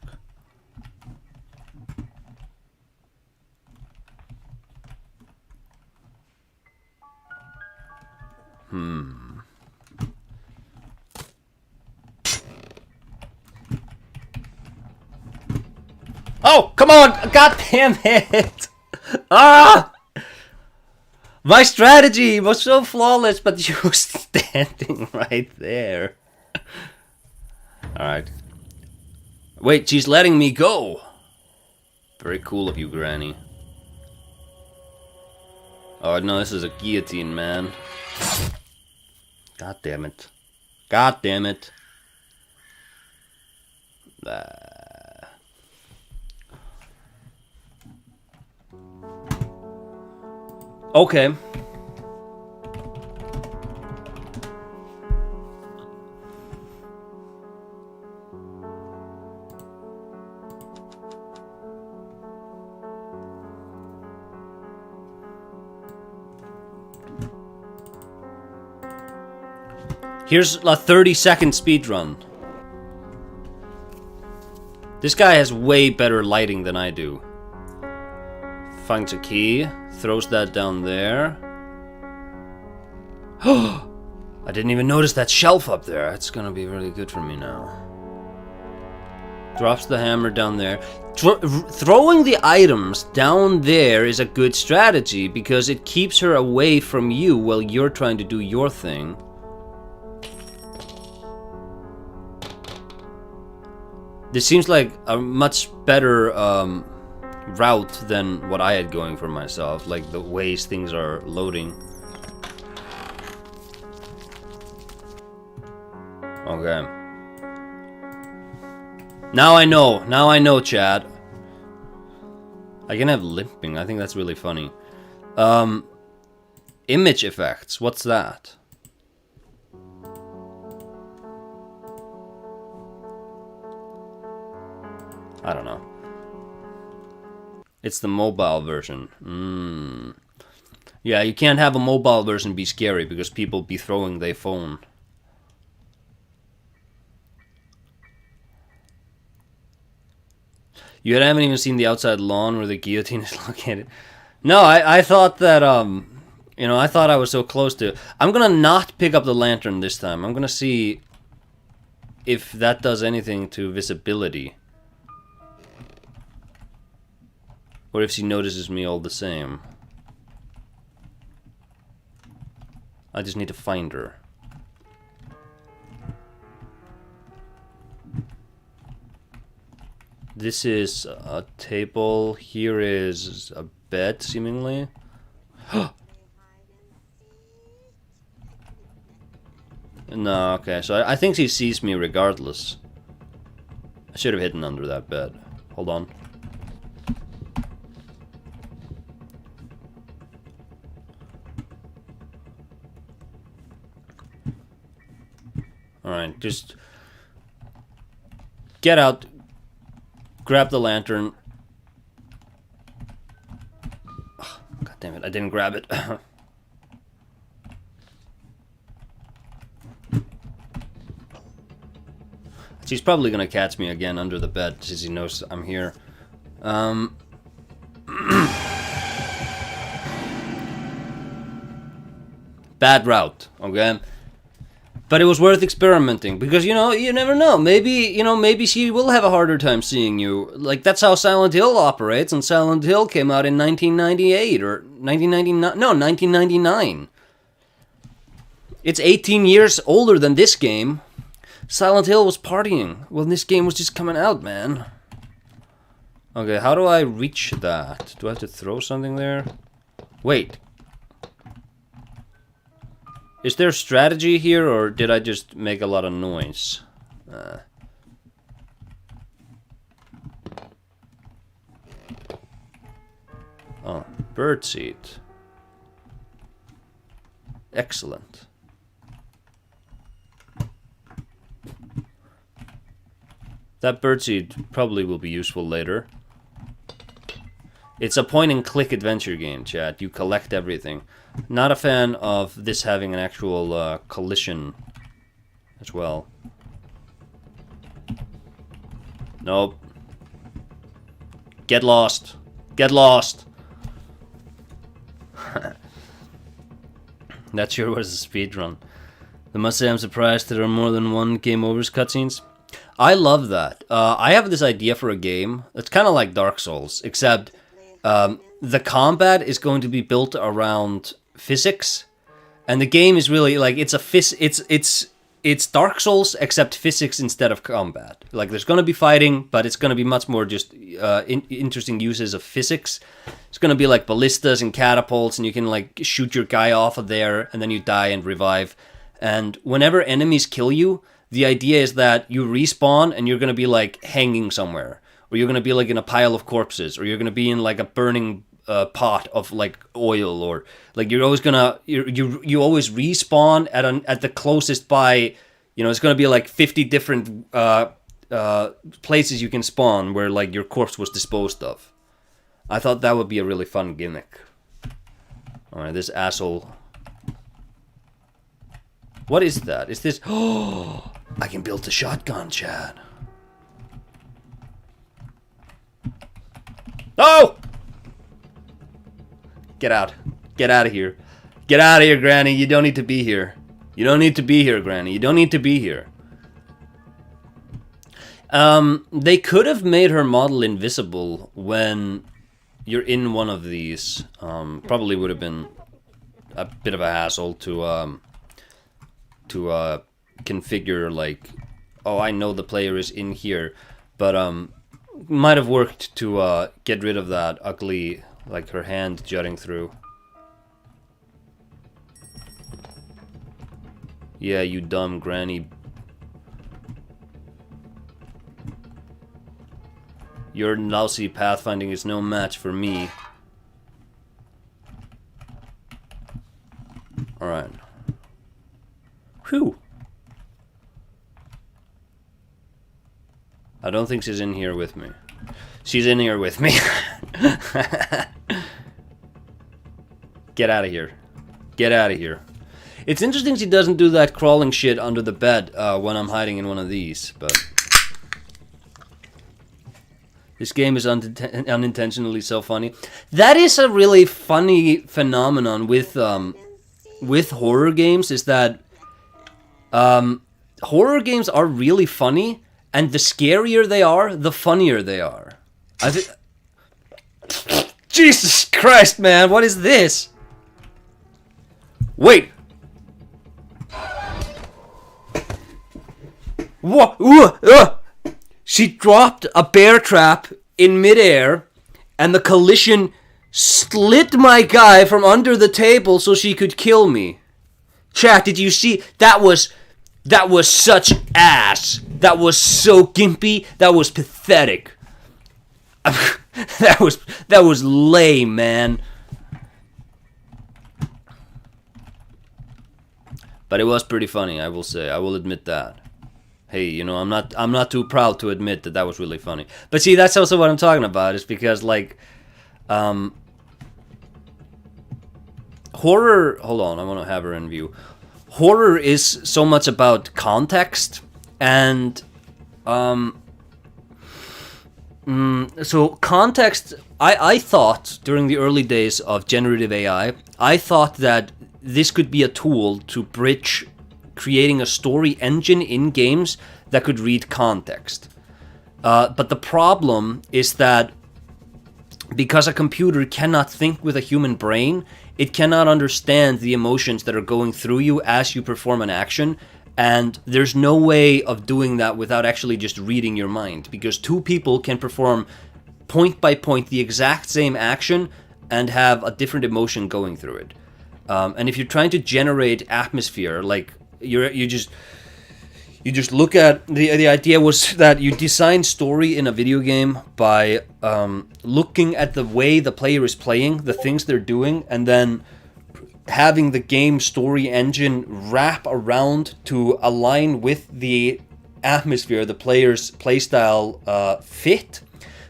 Oh, come on! God damn it! Ah! My strategy was so flawless, but you were standing right there. Alright. Wait, she's letting me go! Very cool of you, Granny. Oh no, this is a guillotine, man. God damn it. God damn it. Okay. Here's a 30-second speed run. This guy has way better lighting than I do. Finds a key, throws that down there. I didn't even notice that shelf up there. It's gonna be really good for me now. Drops the hammer down there. Throwing the items down there is a good strategy because it keeps her away from you while you're trying to do your thing. This seems like a much better route than what I had going for myself, like the ways things are loading. Okay. Now I know, Chad. I can have limping, I think that's really funny. Image effects, what's that? I don't know. It's the mobile version. Yeah, you can't have a mobile version be scary because people be throwing their phone. You haven't even seen the outside lawn where the guillotine is located. No, I thought that, you know, I thought I was so close to... I'm gonna not pick up the lantern this time. I'm gonna see if that does anything to visibility. Or if she notices me all the same. I just need to find her. This is a table. Here is a bed, seemingly. No, okay. So I think she sees me regardless. I should have hidden under that bed. Hold on. Alright, just get out, grab the lantern. Oh, God damn it, I didn't grab it. She's probably gonna catch me again under the bed since she knows I'm here. Bad route, okay? But it was worth experimenting because, you know, you never know. Maybe she will have a harder time seeing you. Like, that's how Silent Hill operates, and Silent Hill came out in 1998 or 1999. No, 1999. It's 18 years older than this game. Silent Hill was partying when this game was just coming out, man. Okay, how do I reach that? Do I have to throw something there? Wait. Is there strategy here, or did I just make a lot of noise? Oh, birdseed. Excellent. That birdseed probably will be useful later. It's a point-and-click adventure game, chat. You collect everything. Not a fan of this having an actual collision as well. Nope. Get lost. Get lost. That sure was a speed run. I must say I'm surprised there are more than one game overs cutscenes. I love that. I have this idea for a game. It's kind of like Dark Souls, except the combat is going to be built around physics, and the game is really like it's Dark Souls except physics instead of combat. Like there's going to be fighting, but it's going to be much more just interesting uses of physics. It's going to be like ballistas and catapults, and you can like shoot your guy off of there, and then you die and revive. And whenever enemies kill you, the idea is that you respawn and you're going to be like hanging somewhere, or you're going to be like in a pile of corpses, or you're going to be in like a burning pot of like oil, or like you're always gonna you always respawn at the closest by, you know, it's going to be like 50 different places you can spawn where like your corpse was disposed of. I thought that would be a really fun gimmick. Alright, this asshole. What is that? Is this... Oh, I can build a shotgun, Chad. Oh! Get out. Get out of here. Get out of here, Granny. You don't need to be here. You don't need to be here, Granny. You don't need to be here. They could have made her model invisible when you're in one of these. Probably would have been a bit of a hassle to configure, like, oh, I know the player is in here, but might have worked to get rid of that ugly, like, her hand jutting through. Yeah, you dumb granny. Your lousy pathfinding is no match for me. Alright. Whew. I don't think she's in here with me. She's in here with me. Get out of here. Get out of here. It's interesting she doesn't do that crawling shit under the bed when I'm hiding in one of these, but... This game is unintentionally so funny. That is a really funny phenomenon with horror games, is that horror games are really funny, and the scarier they are, the funnier they are. Jesus Christ, man, what is this? Wait. What? She dropped a bear trap in midair, and the collision slit my guy from under the table so she could kill me. Chat, did you see? That was such ass. That was so gimpy. That was pathetic. that was lame, man. But it was pretty funny, I will say. I will admit that. Hey, you know, I'm not too proud to admit that was really funny. But see, that's also what I'm talking about, is because, like, horror... Hold on, I want to have her in view. Horror is so much about context, and, so context... I thought, during the early days of generative AI, I thought that this could be a tool to bridge creating a story engine in games that could read context. But the problem is that because a computer cannot think with a human brain, it cannot understand the emotions that are going through you as you perform an action, and there's no way of doing that without actually just reading your mind, because two people can perform point by point the exact same action, and have a different emotion going through it. And if you're trying to generate atmosphere, like you just look at the idea was that you design story in a video game by looking at the way the player is playing, the things they're doing, and then having the game story engine wrap around to align with the atmosphere the player's playstyle fit.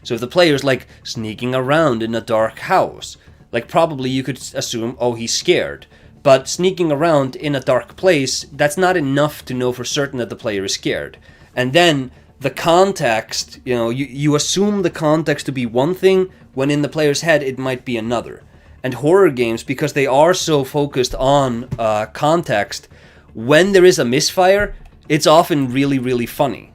So if the player's like sneaking around in a dark house, like probably you could assume, oh, he's scared. But sneaking around in a dark place, that's not enough to know for certain that the player is scared. And then the context, you assume the context to be one thing, when in the player's head it might be another. And horror games, because they are so focused on context, when there is a misfire, it's often really, really funny.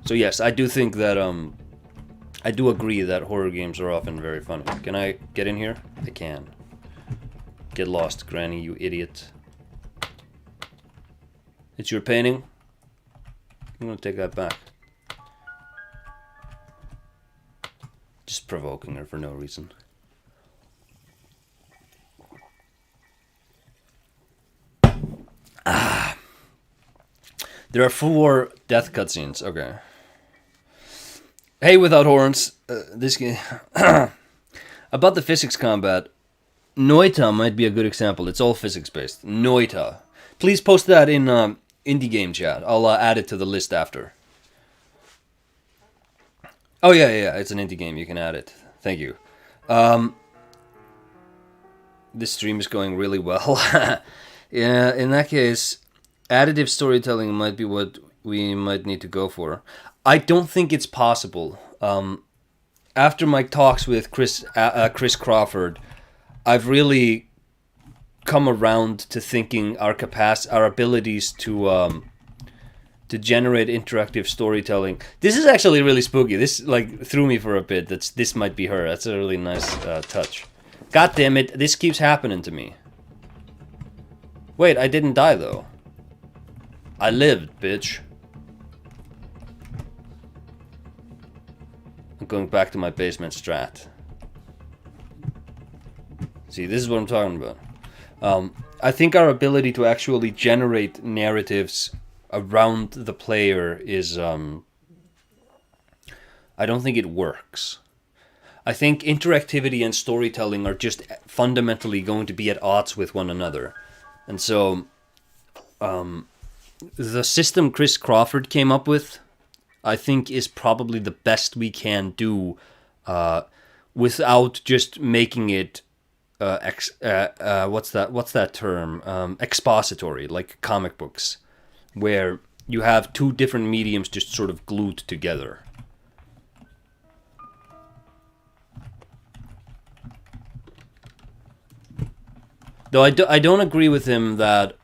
So yes, I do think that, I do agree that horror games are often very funny. Can I get in here? I can. Get lost, Granny, you idiot. It's your painting? I'm gonna take that back. Just provoking her for no reason. Ah. There are 4 death cutscenes. Okay. Hey, without horns. This game. About the physics combat. Noita might be a good example. It's all physics based. Noita. Please post that in indie game chat. I'll add it to the list after. Oh yeah, it's an indie game. You can add it. Thank you. This stream is going really well. Yeah, in that case, additive storytelling might be what we might need to go for. I don't think it's possible. After my talks with Chris Crawford, I've really come around to thinking our abilities to generate interactive storytelling. This is actually really spooky. This threw me for a bit. This might be her. That's a really nice touch. God damn it! This keeps happening to me. Wait, I didn't die though. I lived, bitch. I'm going back to my basement strat. See, this is what I'm talking about. I think our ability to actually generate narratives around the player is, I don't think it works. I think interactivity and storytelling are just fundamentally going to be at odds with one another. And so, the system Chris Crawford came up with, I think, is probably the best we can do without just making it what's that term? Expository, like comic books, where you have 2 different mediums just sort of glued together. Though I don't agree with him that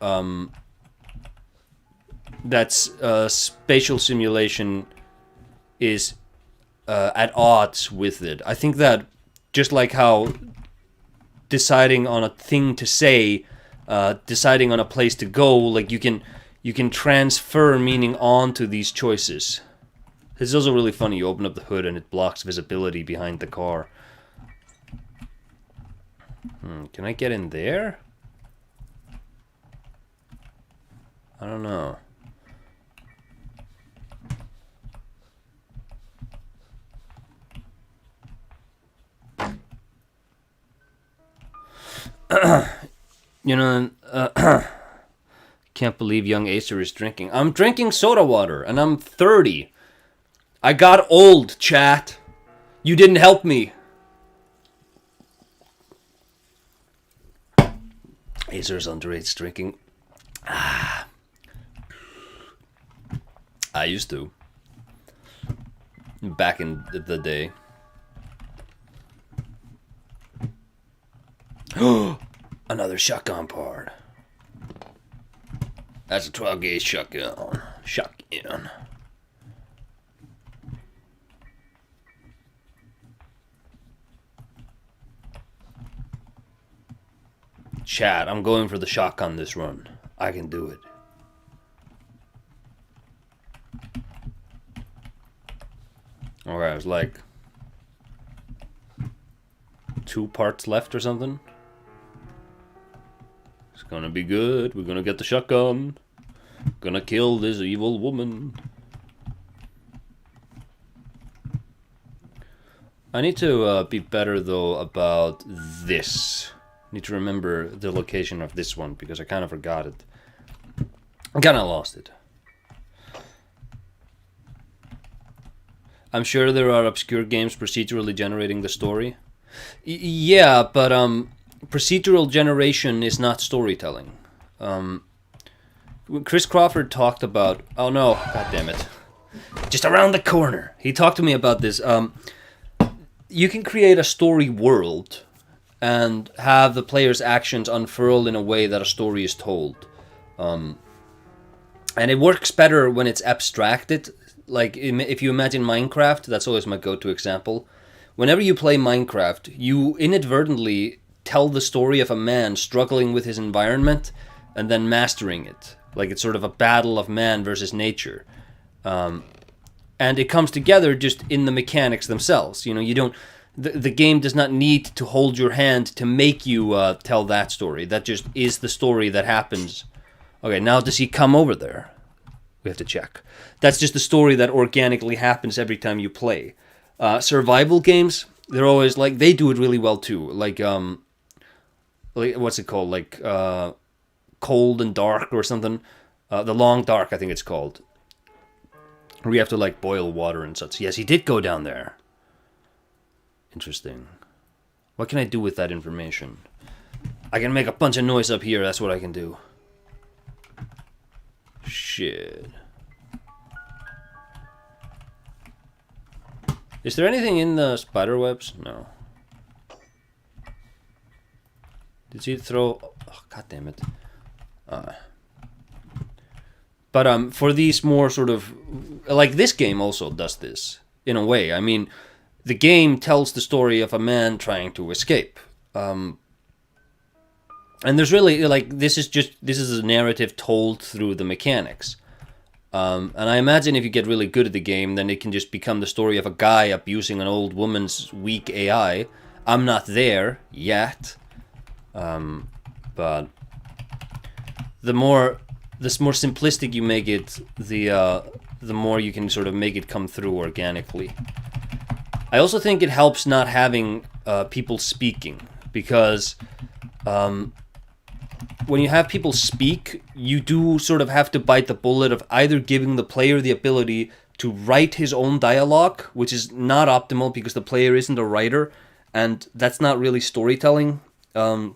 spatial simulation is at odds with it. I think that just like how deciding on a thing to say, deciding on a place to go, like you can transfer meaning onto these choices. It's also really funny. You open up the hood and it blocks visibility behind the car. Can I get in there? I don't know. Can't believe young Acer is drinking. I'm drinking soda water, and I'm 30. I got old, chat. You didn't help me. Acer's underage drinking. I used to. Back in the day. Another shotgun part. That's a 12 gauge shotgun. Shotgun. Chat, I'm going for the shotgun this run. I can do it. Alright, I was like, 2 parts left or something. It's gonna be good. We're gonna get the shotgun. Gonna kill this evil woman. I need to be better though about this. Need to remember the location of this one because I kind of forgot it. I kind of lost it. I'm sure there are obscure games procedurally generating the story. Yeah, but procedural generation is not storytelling. Chris Crawford talked about... Oh no, god damn it. Just around the corner. He talked to me about this. You can create a story world and have the player's actions unfurl in a way that a story is told. And it works better when it's abstracted. Like, if you imagine Minecraft, that's always my go-to example. Whenever you play Minecraft, you inadvertently tell the story of a man struggling with his environment and then mastering it. Like, it's sort of a battle of man versus nature. And it comes together just in the mechanics themselves. You know, you don't... The game does not need to hold your hand to make you tell that story. That just is the story that happens. Okay, now does he come over there? We have to check. That's just the story that organically happens every time you play. Survival games, they're always like... They do it really well too. Like what's it called? Like Cold and Dark or something. The Long Dark, I think it's called. Where you have to like boil water and such. Yes, he did go down there. Interesting. What can I do with that information? I can make a bunch of noise up here. That's what I can do. Shit. Is there anything in the spider webs? No. Did he throw... Oh, god damn it. But for these more sort of... Like, this game also does this, in a way. I mean, the game tells the story of a man trying to escape. And there's really, like, this is a narrative told through the mechanics. And I imagine if you get really good at the game, then it can just become the story of a guy abusing an old woman's weak AI. I'm not there yet. But the more simplistic you make it, the more you can sort of make it come through organically. I also think it helps not having people speaking, because when you have people speak, you do sort of have to bite the bullet of either giving the player the ability to write his own dialogue, which is not optimal because the player isn't a writer, and that's not really storytelling. Well,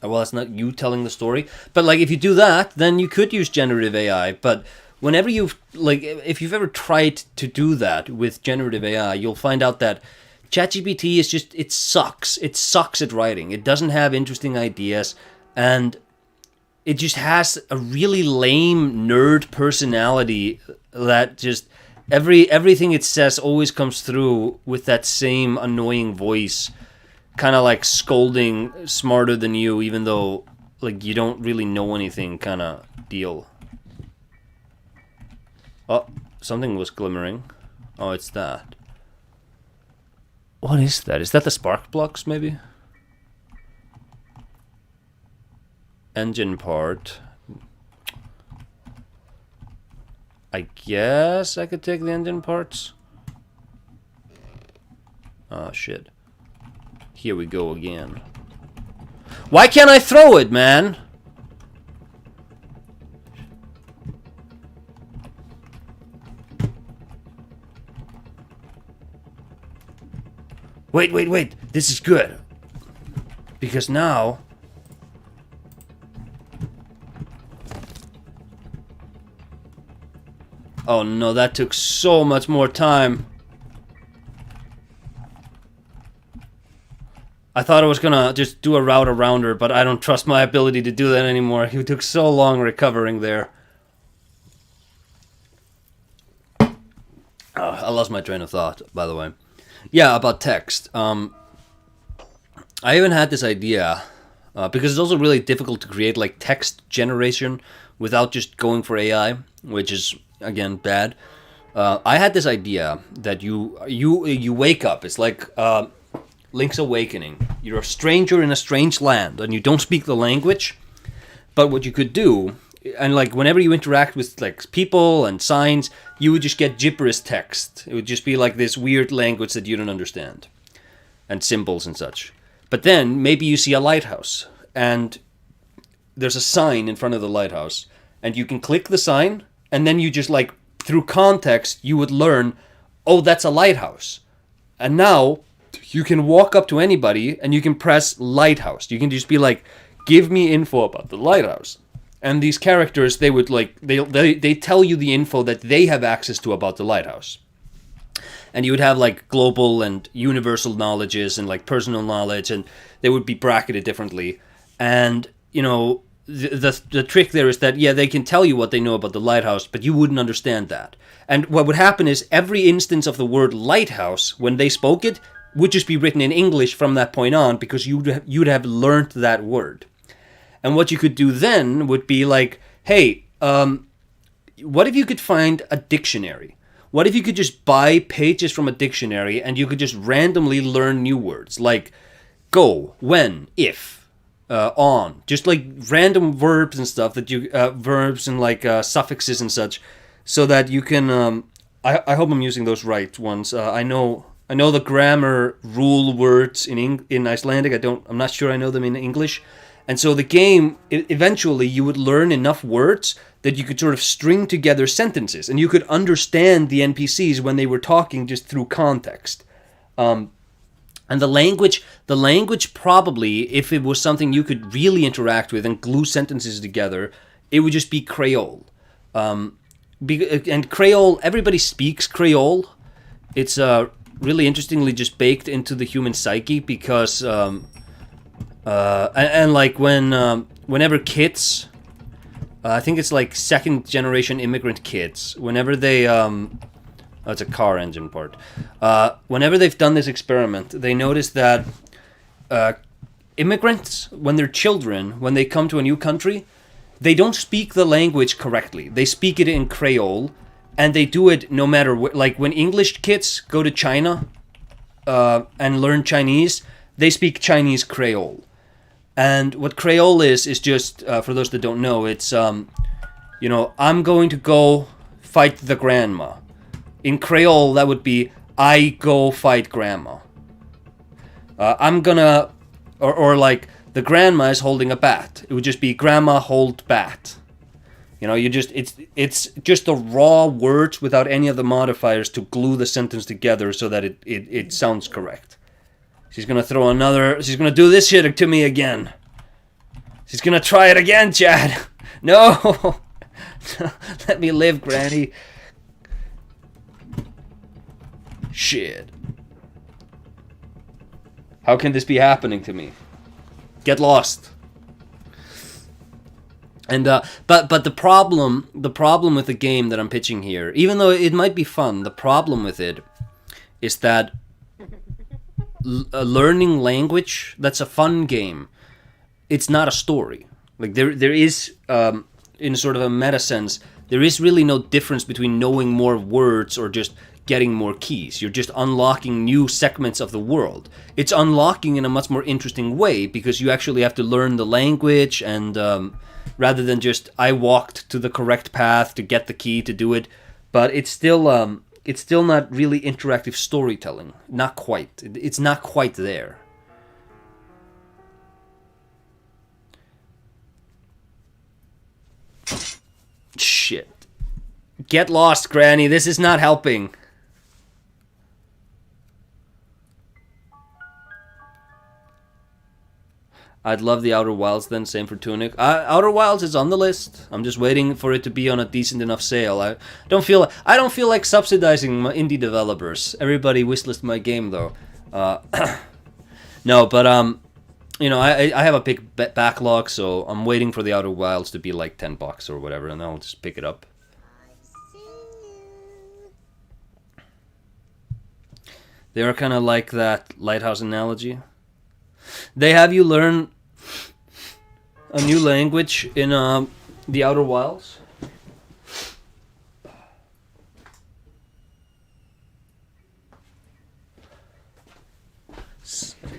that's not you telling the story. But like, if you do that, then you could use generative AI. But whenever you've, like, if you've ever tried to do that with generative AI, you'll find out that ChatGPT is just, it sucks. It sucks at writing. It doesn't have interesting ideas, and it just has a really lame nerd personality that just everything it says always comes through with that same annoying voice, kind of like scolding smarter than you, even though like you don't really know anything kind of deal. Oh, something was glimmering. Oh, it's that. What is that? Is that the spark plugs, maybe? Engine part. I guess I could take the engine parts. Oh, shit. Here we go again. Why can't I throw it, man? Wait. This is good. Because now... Oh no, that took so much more time. I thought I was gonna just do a route around her, but I don't trust my ability to do that anymore. It took so long recovering there. I lost my train of thought, by the way. Yeah, about text. I even had this idea, because it's also really difficult to create like text generation without just going for AI, which is, again, bad. I had this idea that you wake up. It's like Link's Awakening. You're a stranger in a strange land, and you don't speak the language. But what you could do, and like whenever you interact with like people and signs, you would just get gibberish text. It would just be like this weird language that you don't understand, and symbols and such. But then maybe you see a lighthouse, and there's a sign in front of the lighthouse, and you can click the sign, and then you just like through context you would learn, oh, that's a lighthouse. And now you can walk up to anybody and you can press lighthouse. You can just be like, give me info about the lighthouse. And these characters, they would like, they tell you the info that they have access to about the lighthouse. And you would have like global and universal knowledges and like personal knowledge, and they would be bracketed differently. And, you know, the trick there is that, yeah, they can tell you what they know about the lighthouse, but you wouldn't understand that. And what would happen is every instance of the word lighthouse, when they spoke it, would just be written in English from that point on, because you'd have learned that word. And what you could do then would be like, hey, what if you could find a dictionary? What if you could just buy pages from a dictionary and you could just randomly learn new words, like go, when, if, on, just like random verbs and stuff that you verbs and like suffixes and such, so that you can. I hope I'm using those right ones. I know the grammar rule words in Icelandic. I'm not sure I know them in English, and so the game eventually you would learn enough words that you could sort of string together sentences, and you could understand the NPCs when they were talking just through context. And the language probably, if it was something you could really interact with and glue sentences together, it would just be Creole. And Creole, everybody speaks Creole. It's really interestingly just baked into the human psyche, because and like whenever kids, I think it's like second generation immigrant kids, whenever they oh, it's a car engine part. Whenever they've done this experiment, they notice that immigrants, when they're children, when they come to a new country, they don't speak the language correctly. They speak it in Creole, and they do it no matter what. Like when English kids go to China and learn Chinese, they speak Chinese Creole. And what Creole is just, for those that don't know, it's, you know, I'm going to go fight the grandma. In Creole, that would be, I go fight grandma. I'm gonna, or like, the grandma is holding a bat. It would just be, grandma hold bat. You know, it's just the raw words without any of the modifiers to glue the sentence together so that it sounds correct. She's gonna she's gonna do this shit to me again. She's gonna try it again, Chad. No! Let me live, Granny. Shit. How can this be happening to me? Get lost. And but the problem with the game that I'm pitching here, even though it might be fun, the problem with it is that learning language, that's a fun game. It's not a story. Like there is in sort of a meta sense, there is really no difference between knowing more words or just getting more keys. You're just unlocking new segments of the world. It's unlocking in a much more interesting way because you actually have to learn the language, and rather than just I walked to the correct path to get the key to do it. But it's still not really interactive storytelling. Not quite. It's not quite there. Shit. Get lost, Granny. This is not helping. I'd love the Outer Wilds then, same for Tunic. Outer Wilds is on the list. I'm just waiting for it to be on a decent enough sale. I don't feel like subsidizing my indie developers. Everybody wishlist my game though. No, but you know, I have a big backlog, so I'm waiting for the Outer Wilds to be like $10 or whatever, and then I'll just pick it up. They are kind of like that lighthouse analogy. They have you learn a new language in the Outer Wilds.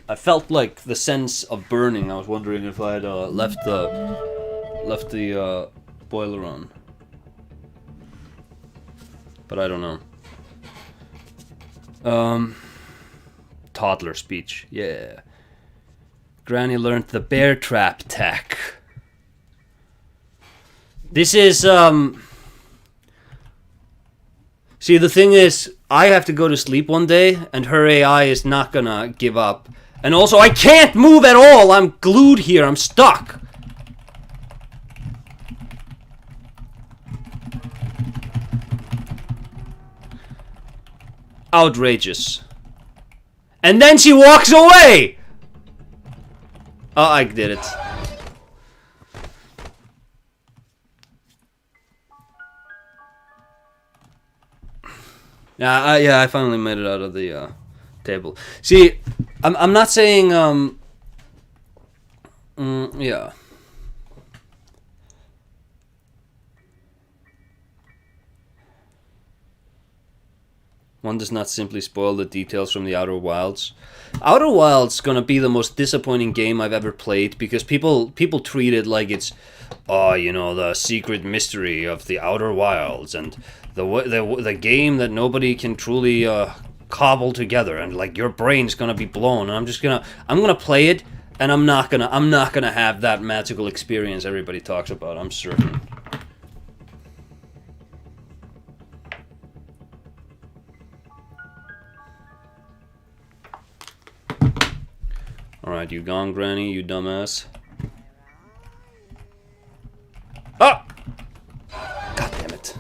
I felt like the sense of burning. I was wondering if I had left the boiler on, but I don't know. Toddler speech, yeah. Granny learned the bear trap tech. This is See, the thing is, I have to go to sleep one day, and her AI is not gonna give up. And also, I can't move at all! I'm glued here, I'm stuck! Outrageous. And then she walks away! Oh, I did it. Yeah, I finally made it out of the table. See, I'm not saying yeah. One does not simply spoil the details from the Outer Wilds. Outer Wilds gonna be the most disappointing game I've ever played because people treat it like it's, oh, you know, the secret mystery of the Outer Wilds and the game that nobody can truly cobble together, and like your brain's gonna be blown. And I'm gonna play it, and I'm not gonna have that magical experience everybody talks about. I'm certain. Alright, you gone, Granny, you dumbass. Ah! God damn it.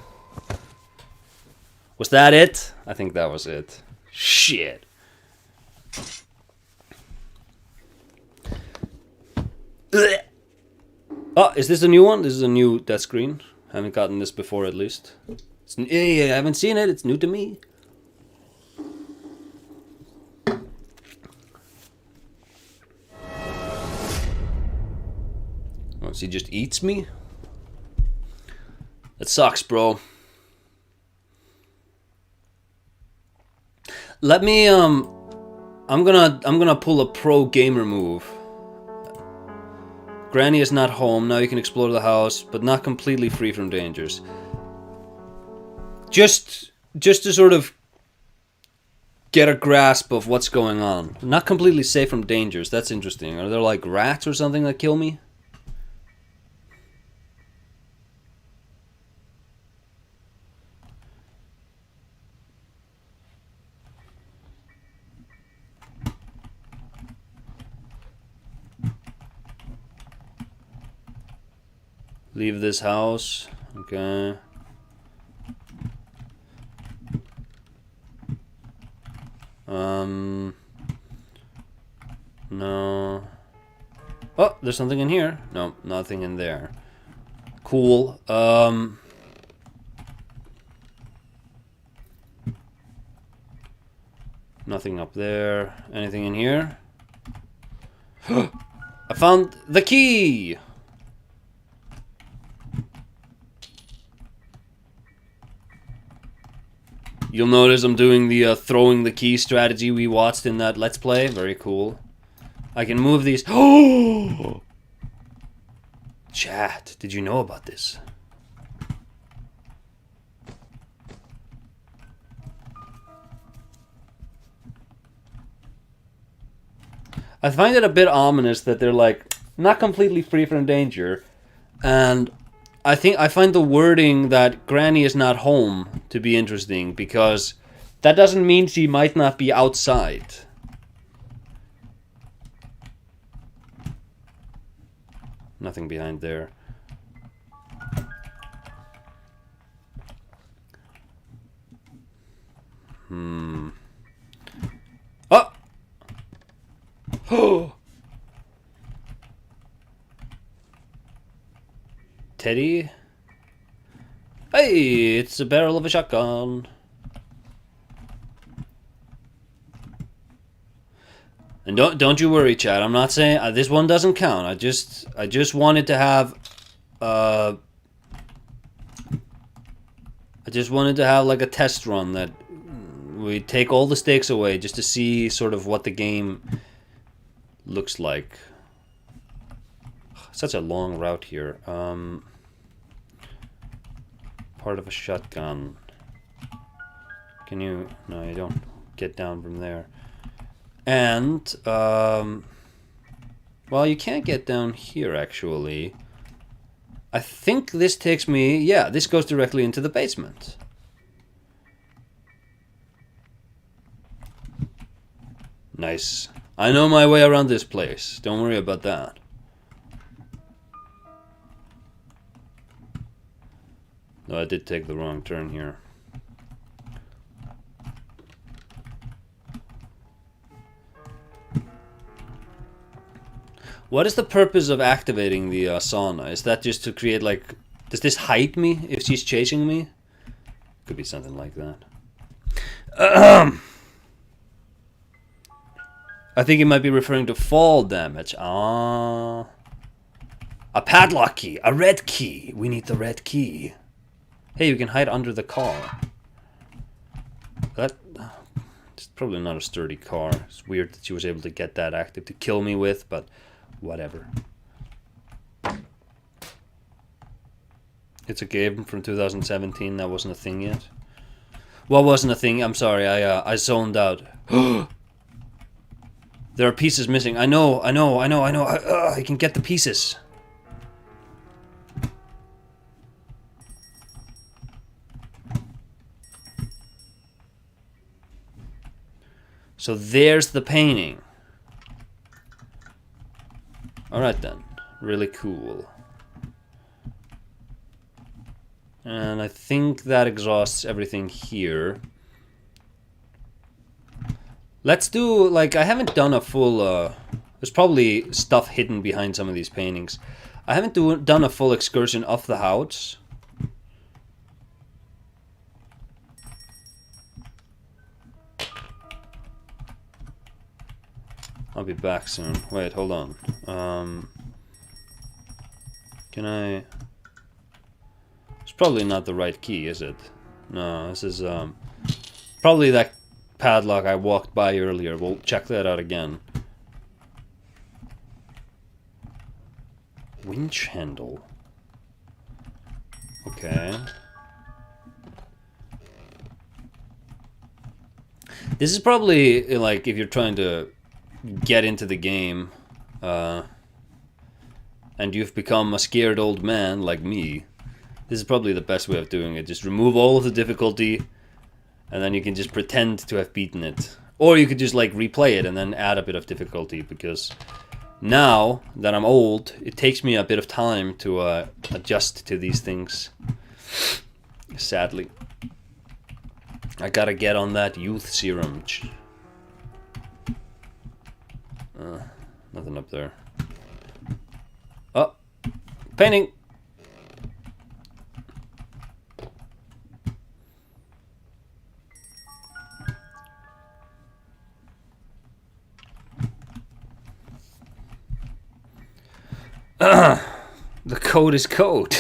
Was that it? I think that was it. Shit. Oh, is this a new one? This is a new death screen. Haven't gotten this before, at least. Yeah, I haven't seen it. It's new to me. Oh, so he just eats me? That sucks, bro. Let me I'm gonna pull a pro gamer move. Granny is not home. Now you can explore the house, but not completely free from dangers. Just to sort of get a grasp of what's going on. Not completely safe from dangers. That's interesting. Are there like rats or something that kill me? Leave this house. Okay. No. Oh, there's something in here. No, nothing in there. Cool. Nothing up there. Anything in here? I found the key! You'll notice I'm doing the throwing the key strategy we watched in that Let's Play. Very cool. I can move these. Oh! Chat, did you know about this? I find it a bit ominous that they're like not completely free from danger, and I find the wording that Granny is not home to be interesting because that doesn't mean she might not be outside. Nothing behind there. Oh! Oh! Teddy? Hey, it's a barrel of a shotgun. And don't you worry, Chad. I'm not saying this one doesn't count. I just wanted to have I just wanted to have like a test run that we take all the stakes away just to see sort of what the game looks like. Such a long route here. Part of a shotgun. Can you? No, you don't get down from there. And well, you can't get down here actually. I think this takes me. Yeah, this goes directly into the basement. Nice. I know my way around this place. Don't worry about that. No, I did take the wrong turn here. What is the purpose of activating the sauna? Is that just to create like... Does this hide me if she's chasing me? Could be something like that. I think it might be referring to fall damage. Ah. A padlock key. A red key. We need the red key. Hey, you can hide under the car. That... It's probably not a sturdy car. It's weird that she was able to get that active to kill me with, but whatever. It's a game from 2017. That wasn't a thing yet. What wasn't a thing? I'm sorry. I zoned out. There are pieces missing. I know. I can get the pieces. So there's the painting. Alright then. Really cool. And I think that exhausts everything here. Let's do, like, I haven't done a full, there's probably stuff hidden behind some of these paintings. I haven't done a full excursion of the house. I'll be back soon. Wait, hold on. Can I... It's probably not the right key, is it? No, this is, probably that padlock I walked by earlier. We'll check that out again. Winch handle. Okay. This is probably, like, if you're trying to get into the game, and you've become a scared old man like me, this is probably the best way of doing it. Just remove all of the difficulty, and then you can just pretend to have beaten it. Or you could just like replay it and then add a bit of difficulty, because now that I'm old, it takes me a bit of time to adjust to these things. Sadly. I gotta get on that youth serum. Nothing up there. Oh, painting. The code is code.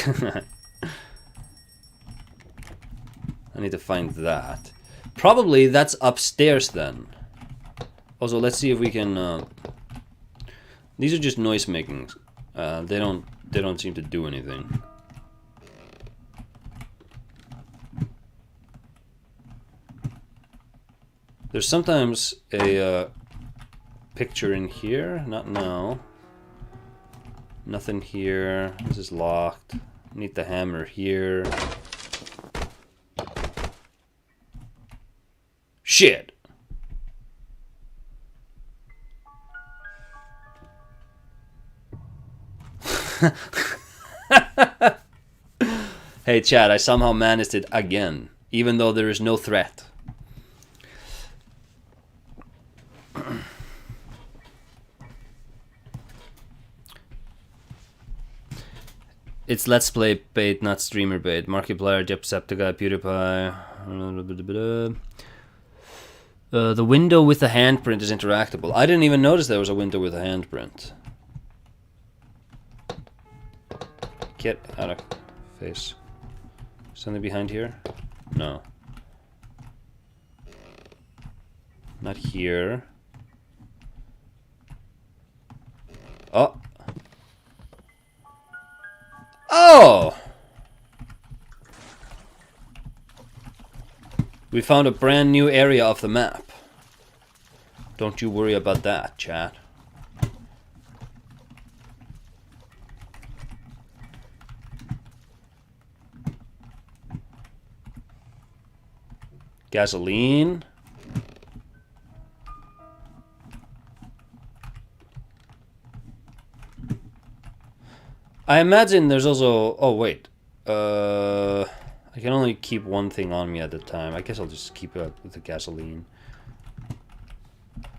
I need to find that. Probably that's upstairs then. Also, let's see if we can. These are just noise makings. They don't seem to do anything. There's sometimes a picture in here. Not now. Nothing here. This is locked. Need the hammer here. Shit. Hey Chad, I somehow managed it again, even though there is no threat. It's Let's Play bait, not streamer bait. Markiplier, Jacksepticeye, PewDiePie. The window with the handprint is interactable. I didn't even notice there was a window with a handprint. Get out of face. Something behind here? No. Not here. Oh! We found a brand new area of the map. Don't you worry about that, chat. Gasoline. I imagine there's also... Oh, wait. I can only keep one thing on me at a time. I guess I'll just keep it with the gasoline.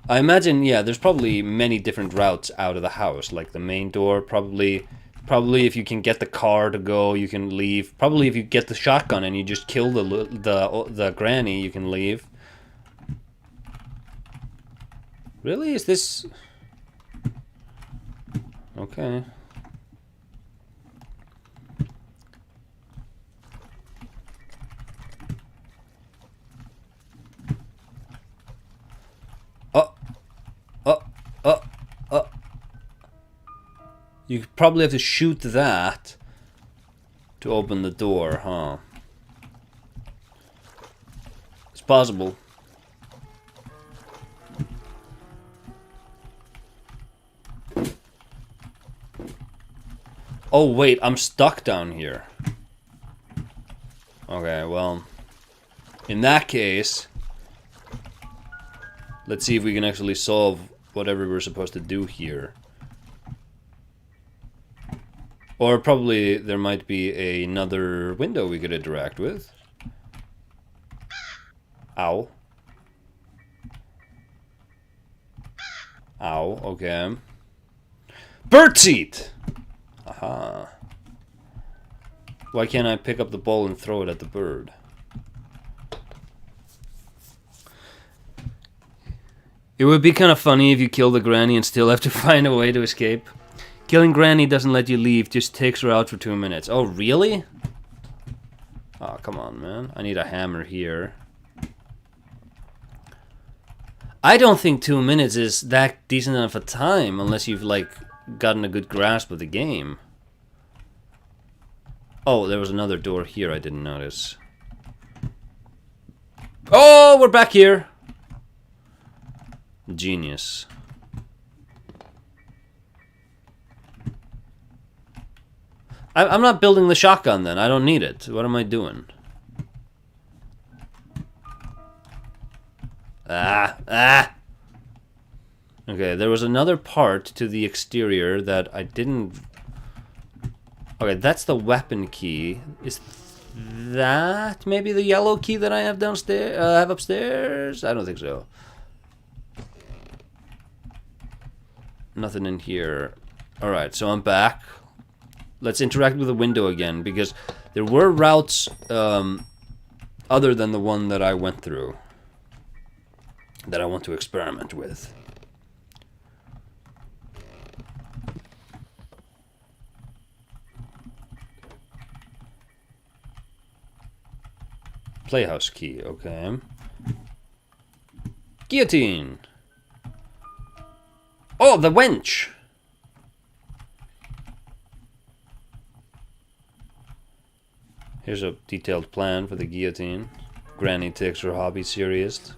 I imagine, yeah, there's probably many different routes out of the house. Like the main door, probably if you can get the car to go, you can leave. Probably if you get the shotgun and you just kill the granny, you can leave. Really? Is this... Okay. You probably have to shoot that to open the door, huh? It's possible. Oh wait, I'm stuck down here. Okay, well, in that case, let's see if we can actually solve whatever we're supposed to do here. Or probably there might be another window we could interact with. Ow. Ow, okay. Birdseed! Aha. Why can't I pick up the ball and throw it at the bird? It would be kind of funny if you kill the granny and still have to find a way to escape. Killing Granny doesn't let you leave, just takes her out for 2 minutes. Oh, really? Oh, come on, man. I need a hammer here. I don't think 2 minutes is that decent enough a time unless you've, like, gotten a good grasp of the game. Oh, there was another door here I didn't notice. Oh, we're back here! Genius. I'm not building the shotgun then. I don't need it. What am I doing? Ah! Okay, there was another part to the exterior that I didn't... Okay, that's the weapon key. Is that maybe the yellow key that I have downstairs? Have upstairs? I don't think so. Nothing in here. Alright, so I'm back. Let's interact with the window again, because there were routes other than the one that I went through that I want to experiment with. Playhouse key, okay. Guillotine! Oh, the wench! Here's a detailed plan for the guillotine. Granny takes her hobby serious.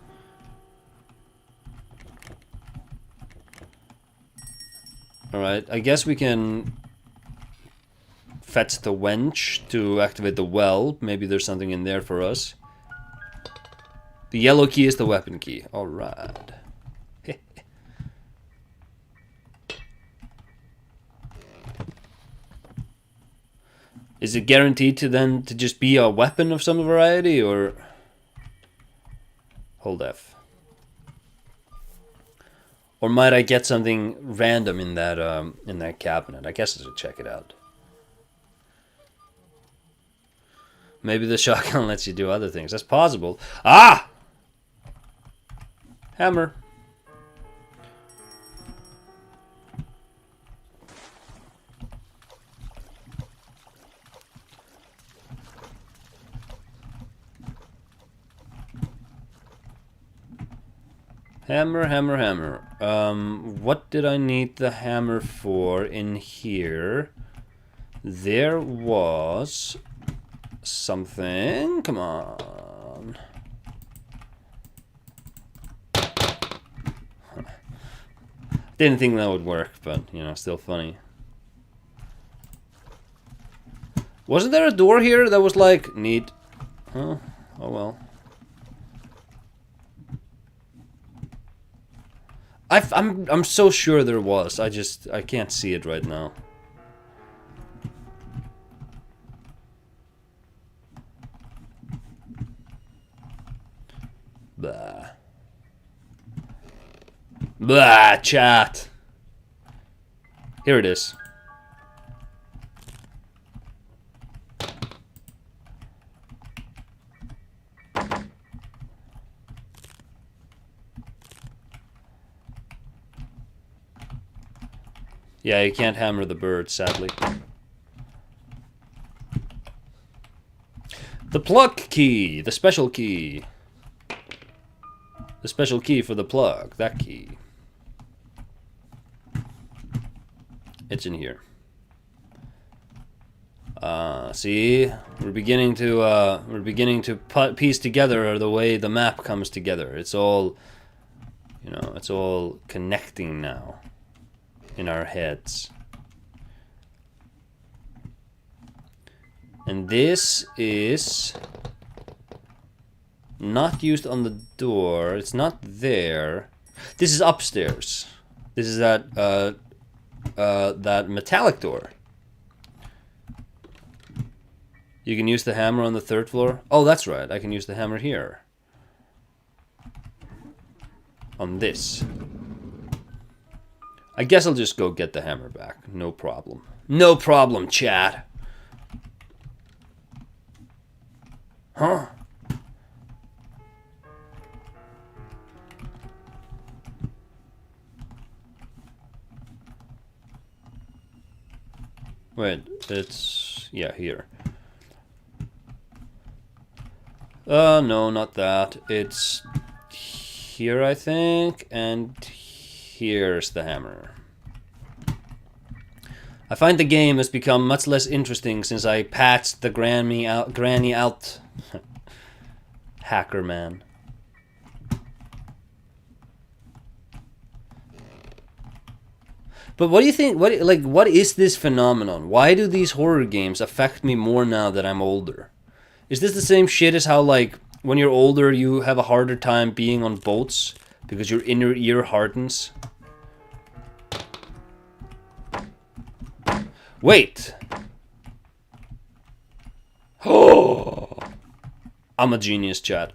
Alright, I guess we can fetch the wench to activate the well. Maybe there's something in there for us. The yellow key is the weapon key. Alright. Is it guaranteed to just be a weapon of some variety, or... Hold F. Or might I get something random in that cabinet? I guess I should check it out. Maybe the shotgun lets you do other things. That's possible. Ah! Hammer. Hammer, hammer, hammer. What did I need the hammer for in here? There was something. Come on. Didn't think that would work, but, you know, still funny. Wasn't there a door here that was like, neat? Oh, oh well. I'm so sure there was. I can't see it right now. Blah. Blah, chat. Here it is. Yeah, you can't hammer the bird, sadly. The plug key, the special key. The special key for the plug, that key. It's in here. See, we're beginning to piece together the way the map comes together. It's all, you know, it's all connecting now in our heads. And this is not used on the door. It's not there. This is upstairs. This is that metallic door. You can use the hammer on the 3rd floor. Oh, that's right. I can use the hammer here. On this. I guess I'll just go get the hammer back. No problem. No problem, chat. Huh? Wait, it's... yeah, here. No, not that. It's here, I think, and here's the hammer. I find the game has become much less interesting since I patched the granny out. Hacker man. But what do you think? What is this phenomenon? Why do these horror games affect me more now that I'm older? Is this the same shit as how, like, when you're older you have a harder time being on boats because your inner ear hardens? Wait. Oh, I'm a genius, chat.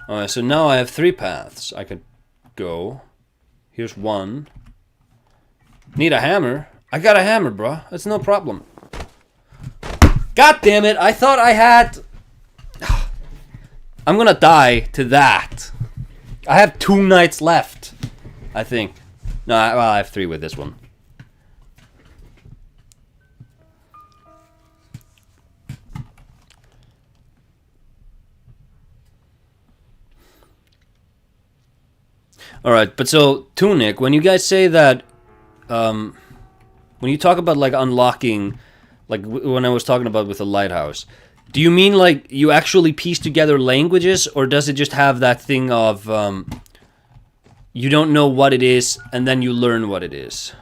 Alright, so now I have 3 paths I could go. Here's one. Need a hammer? I got a hammer, bro. That's no problem. God damn it! I thought I had... I'm gonna die to that. I have 2 nights left, I think. No, well, I have 3 with this one. Alright, but so, Tunic, when you guys say that... when you talk about, like, unlocking... Like, when I was talking about with the lighthouse... Do you mean, like, you actually piece together languages? Or does it just have that thing of... you don't know what it is, and then you learn what it is?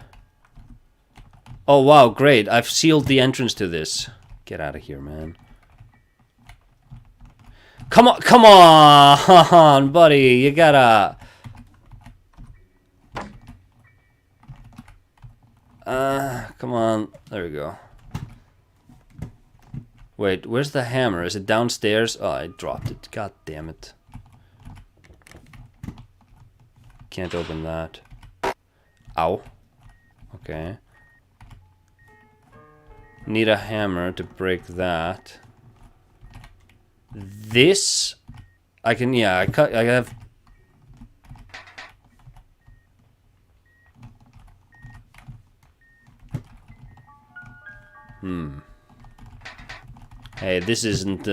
Oh, wow, great. I've sealed the entrance to this. Get out of here, man. Come on, buddy. You gotta... come on. There we go. Wait, where's the hammer? Is it downstairs? Oh, I dropped it. God damn it. Can't open that. Ow. Okay. Need a hammer to break that. This... I can... yeah, I have... Hey, this isn't,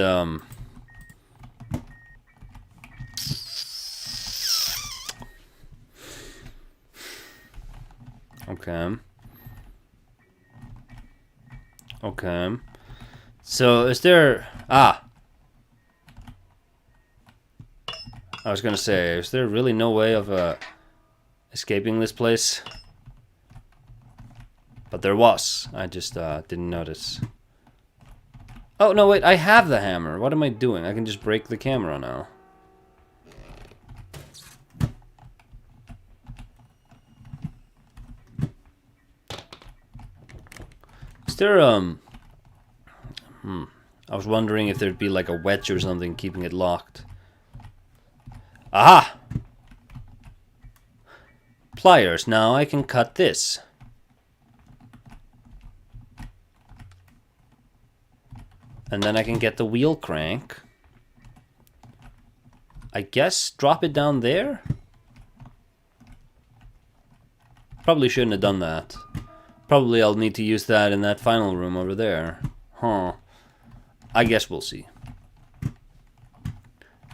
Okay. Okay. So, is there... Ah! I was gonna say, is there really no way of escaping this place? But there was. I just didn't notice. Oh, no, wait, I have the hammer. What am I doing? I can just break the camera now. Is there, I was wondering if there'd be like a wedge or something keeping it locked. Aha! Pliers. Now I can cut this. And then I can get the wheel crank. I guess drop it down there? Probably shouldn't have done that. Probably I'll need to use that in that final room over there. Huh. I guess we'll see.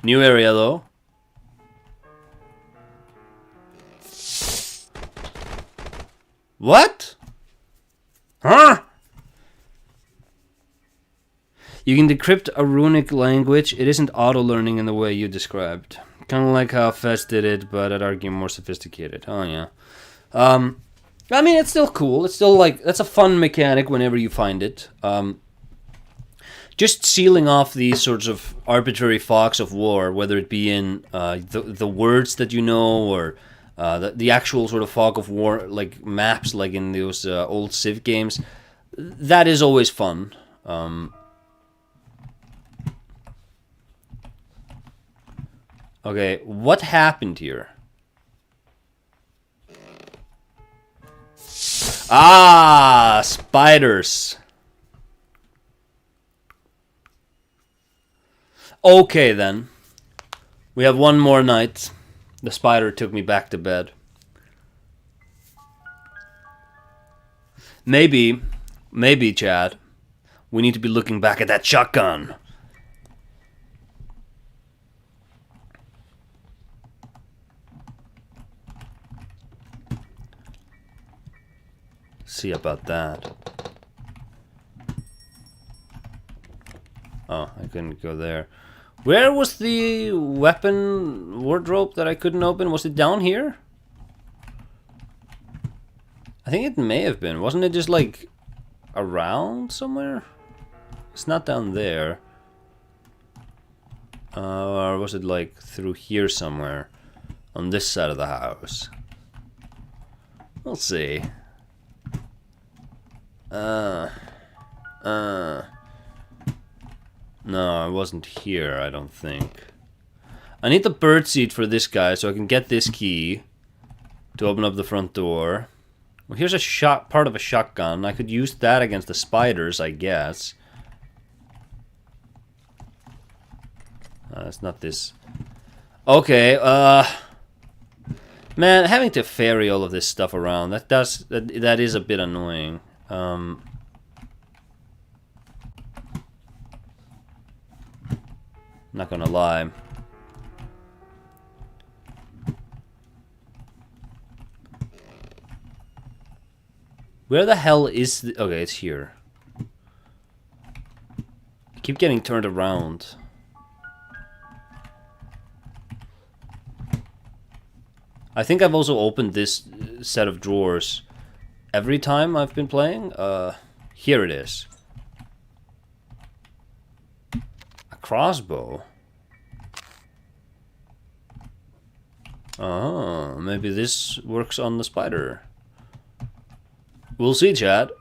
New area though. What? Huh? You can decrypt a runic language. It isn't auto-learning in the way you described. Kind of like how Fest did it, but I'd argue more sophisticated. Oh, yeah. I mean, it's still cool. It's still like, that's a fun mechanic whenever you find it. Just sealing off these sorts of arbitrary fogs of war, whether it be in the words that you know, or the actual sort of fog of war, like maps, like in those old Civ games, that is always fun. Okay, what happened here? Ah, spiders. Okay then. We have one more night. The spider took me back to bed. Maybe, Chad, we need to be looking back at that shotgun. See about that. Oh, I couldn't go there. Where was the weapon wardrobe that I couldn't open? Was it down here? I think it may have been. Wasn't it just like around somewhere? It's not down there. Or was it like through here somewhere? On this side of the house? We'll see. No, it wasn't here, I don't think. I need the birdseed for this guy so I can get this key to open up the front door. Well, here's a part of a shotgun. I could use that against the spiders, I guess. It's not this. Okay, man, having to ferry all of this stuff around, that is a bit annoying. Not gonna lie. Where the hell is the... Okay, it's here. I keep getting turned around. I think I've also opened this set of drawers every time I've been playing. Here it is. A crossbow. Oh, maybe this works on the spider. We'll see, chat.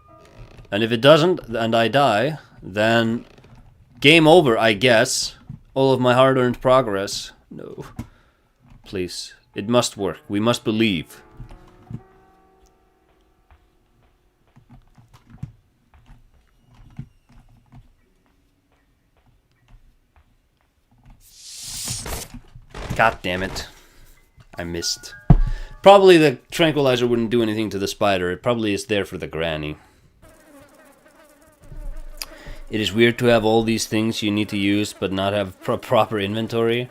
And if it doesn't, and I die, then game over, I guess. All of my hard-earned progress. No. Please. It must work. We must believe. God damn it. I missed. Probably the tranquilizer wouldn't do anything to the spider. It probably is there for the granny. It is weird to have all these things you need to use but not have proper inventory.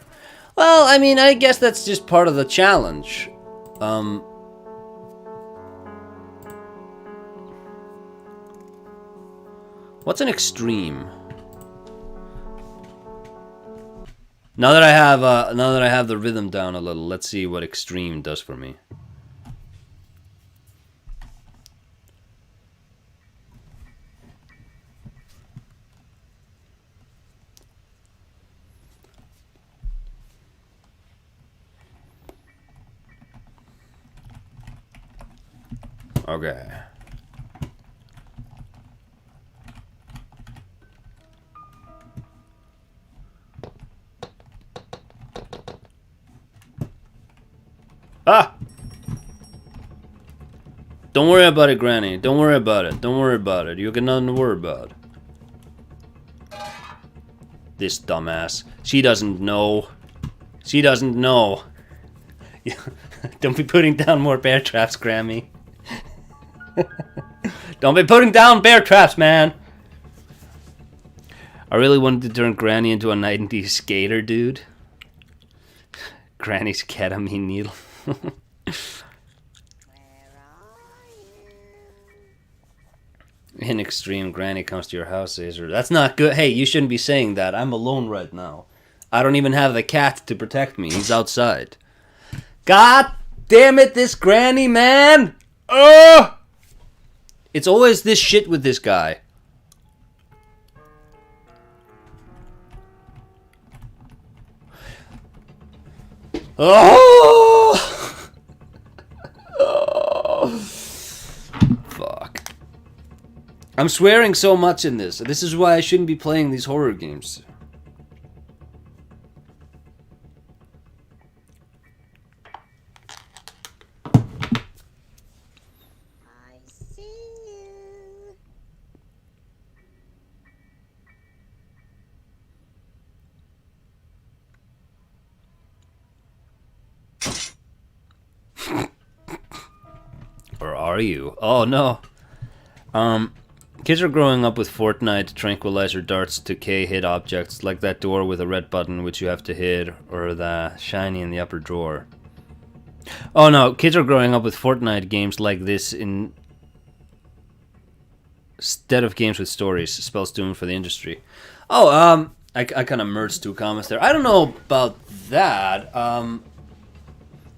Well, I mean, I guess that's just part of the challenge. What's an extreme? Now that I have the rhythm down a little, let's see what extreme does for me. Okay. Ah! Don't worry about it, Granny. Don't worry about it. Don't worry about it. You got nothing to worry about. This dumbass. She doesn't know. She doesn't know. Don't be putting down more bear traps, Grammy. Don't be putting down bear traps, man. I really wanted to turn Granny into a 90s skater, dude. Granny's ketamine needle. Where are you? In extreme, Granny comes to your house, Azer. That's not good. Hey, you shouldn't be saying that. I'm alone right now. I don't even have the cat to protect me. He's outside. God damn it, this Granny, man! Ugh! It's always this shit with this guy. Oh! Oh! Fuck. I'm swearing so much in this. This is why I shouldn't be playing these horror games. I see you. Or are you? Oh no. Kids are growing up with Fortnite tranquilizer darts to K-hit objects, like that door with a red button which you have to hit, or the shiny in the upper drawer. Oh no, kids are growing up with Fortnite games like this instead of games with stories. Spells doom for the industry. Oh, I kind of merged two comments there. I don't know about that.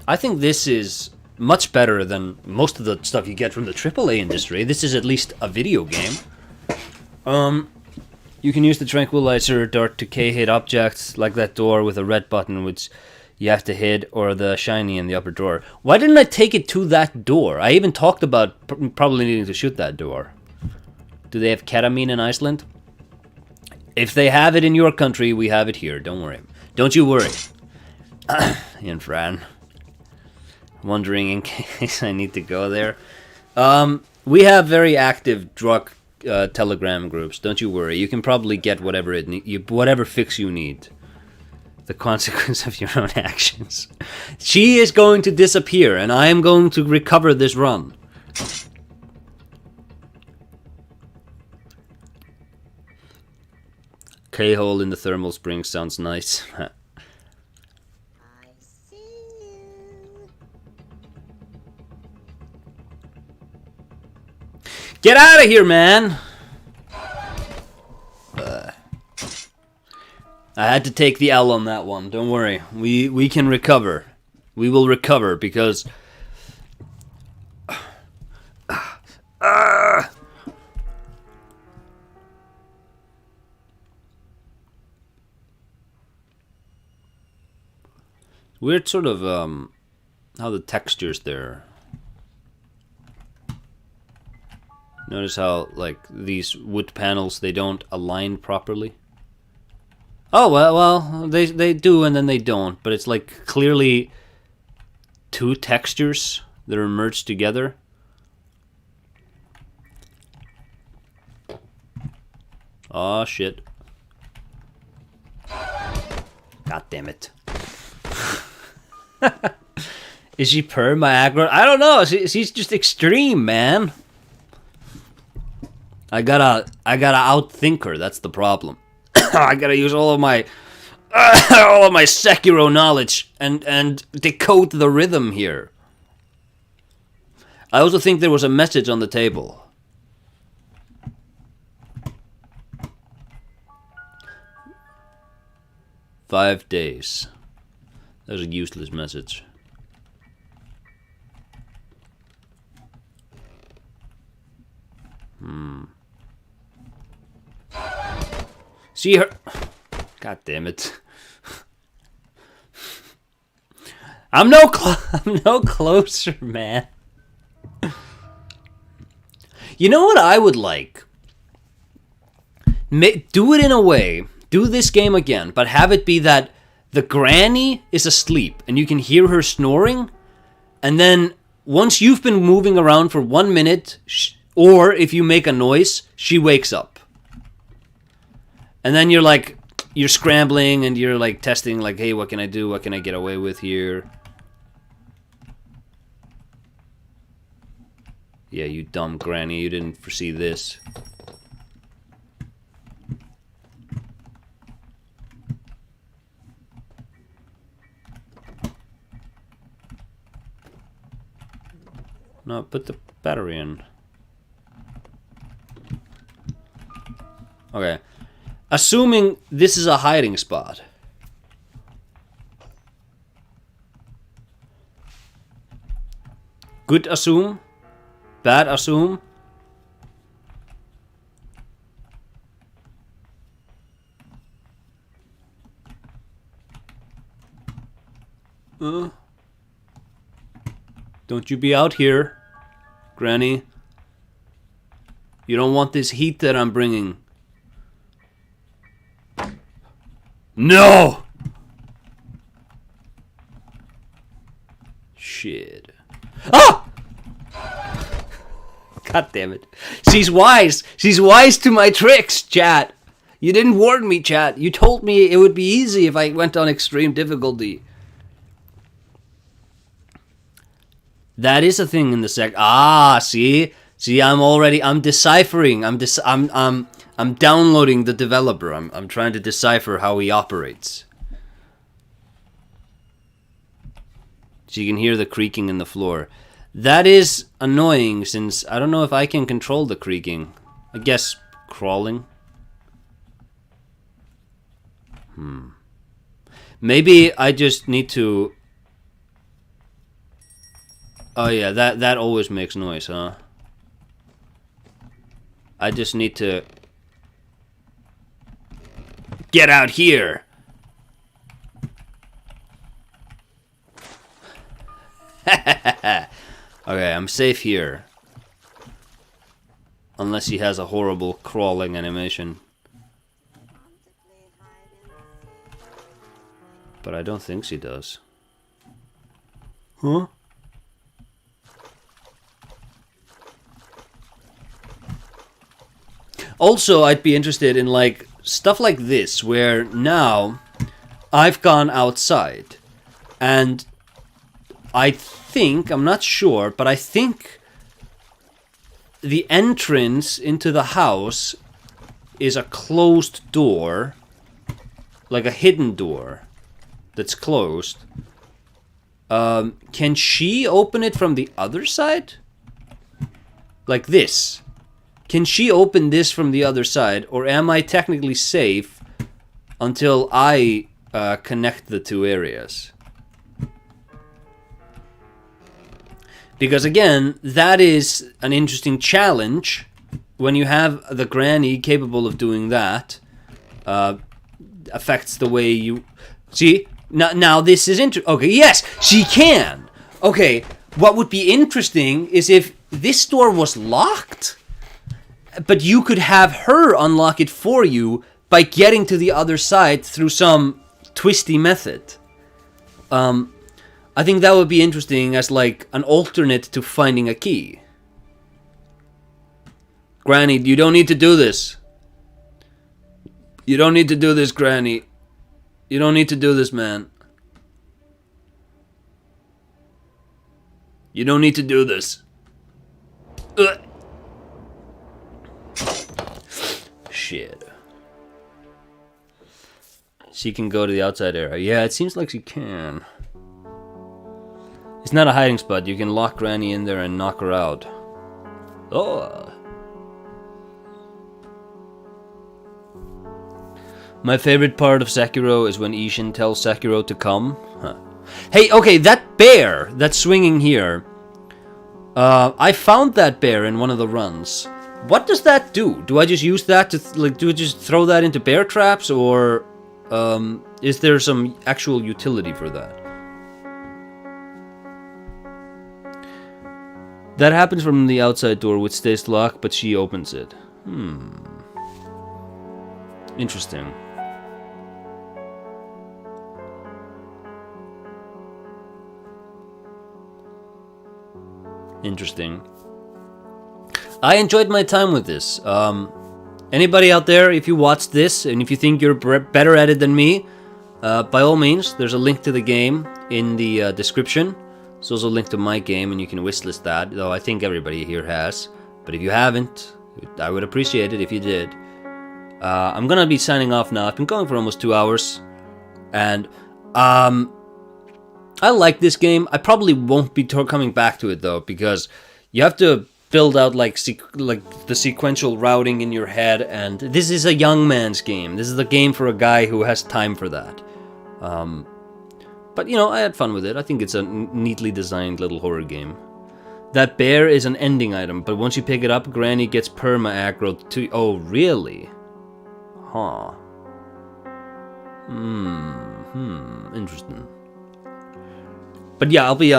I think this is much better than most of the stuff you get from the AAA industry. This is at least a video game. You can use the tranquilizer dart to K-hit objects, like that door with a red button which you have to hit, or the shiny in the upper drawer. Why didn't I take it to that door? I even talked about probably needing to shoot that door. Do they have ketamine in Iceland? If they have it in your country, we have it here. Don't worry. Don't you worry. Ian Fran. Wondering in case I need to go there. We have very active drug Telegram groups. Don't you worry. You can probably get whatever whatever fix you need. The consequence of your own actions. She is going to disappear, and I am going to recover this run. K-hole in the thermal spring sounds nice. I see you. Get out of here, man! I had to take the L on that one. Don't worry. We can recover. We will recover because... Weird sort of, how the textures there. Notice how, like, these wood panels, they don't align properly. Oh, well, they do and then they don't, but it's like clearly two textures that are merged together. Oh shit. God damn it. Is she perm my aggro? I don't know. She's just extreme, man. I gotta outthink her. That's the problem. I gotta use all of my Sekiro knowledge and decode the rhythm here. I also think there was a message on the table. 5 days. That's a useless message. See her. God damn it. I'm no closer, man. You know what I would like? Do it in a way. Do this game again, but have it be that the granny is asleep and you can hear her snoring, and then once you've been moving around for 1 minute, or if you make a noise, she wakes up. And then you're scrambling and you're like testing, like, hey, what can I do? What can I get away with here? Yeah, you dumb granny, you didn't foresee this. No, put the battery in. Okay. Assuming this is a hiding spot. Good assume. Bad assume. Don't you be out here, Granny. You don't want this heat that I'm bringing. No! Shit. Ah! God damn it. She's wise. She's wise to my tricks, chat. You didn't warn me, chat. You told me it would be easy if I went on extreme difficulty. That is a thing in the see? See, I'm deciphering. I'm downloading the developer. I'm trying to decipher how he operates. So you can hear the creaking in the floor. That is annoying, since I don't know if I can control the creaking. I guess crawling. Maybe I just need to... Oh yeah, that always makes noise, huh? I just need to... Get out here! Okay, I'm safe here. Unless he has a horrible crawling animation. But I don't think she does. Huh? Also, I'd be interested in like stuff like this, where now I've gone outside and I think, I'm not sure, but I think the entrance into the house is a closed door, like a hidden door that's closed. Can she open it from the other side? Like this? Can she open this from the other side, or am I technically safe until I connect the two areas? Because again, that is an interesting challenge when you have the granny capable of doing that. Affects the way you... See? Now this is okay, yes, she can! Okay, what would be interesting is if this door was locked, but you could have her unlock it for you by getting to the other side through some twisty method. I think that would be interesting as like an alternate to finding a key. Granny, you don't need to do this. You don't need to do this, Granny. You don't need to do this, man. You don't need to do this. Ugh. Shit. She can go to the outside area. Yeah, it seems like she can. It's not a hiding spot. You can lock Granny in there and knock her out. Oh. My favorite part of Sekiro is when Ishin tells Sekiro to come. Huh. Hey, okay, that bear that's swinging here. I found that bear in one of the runs. What does that do? Do I just use that to, do I just throw that into bear traps, or is there some actual utility for that? That happens from the outside door, which stays locked, but she opens it. Interesting. Interesting. I enjoyed my time with this. Anybody out there, if you watched this and if you think you're better at it than me, by all means, there's a link to the game in the description. There's also a link to my game, and you can wishlist that, though I think everybody here has. But if you haven't, I would appreciate it if you did. I'm gonna be signing off now. I've been going for almost 2 hours, and I like this game. I probably won't be coming back to it though, because you have to build out like the sequential routing in your head, and this is a young man's game. This is a game for a guy who has time for that. But you know, I had fun with it. I think it's a neatly designed little horror game. That bear is an ending item, but once you pick it up, Granny gets perma aggro to. Oh, really? Huh. Interesting. But yeah, I'll be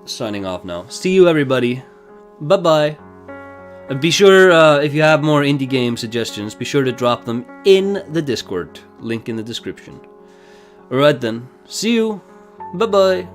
signing off now. See you, everybody. Bye-bye. And be sure, if you have more indie game suggestions, be sure to drop them in the Discord. Link in the description. Alright then. See you. Bye-bye.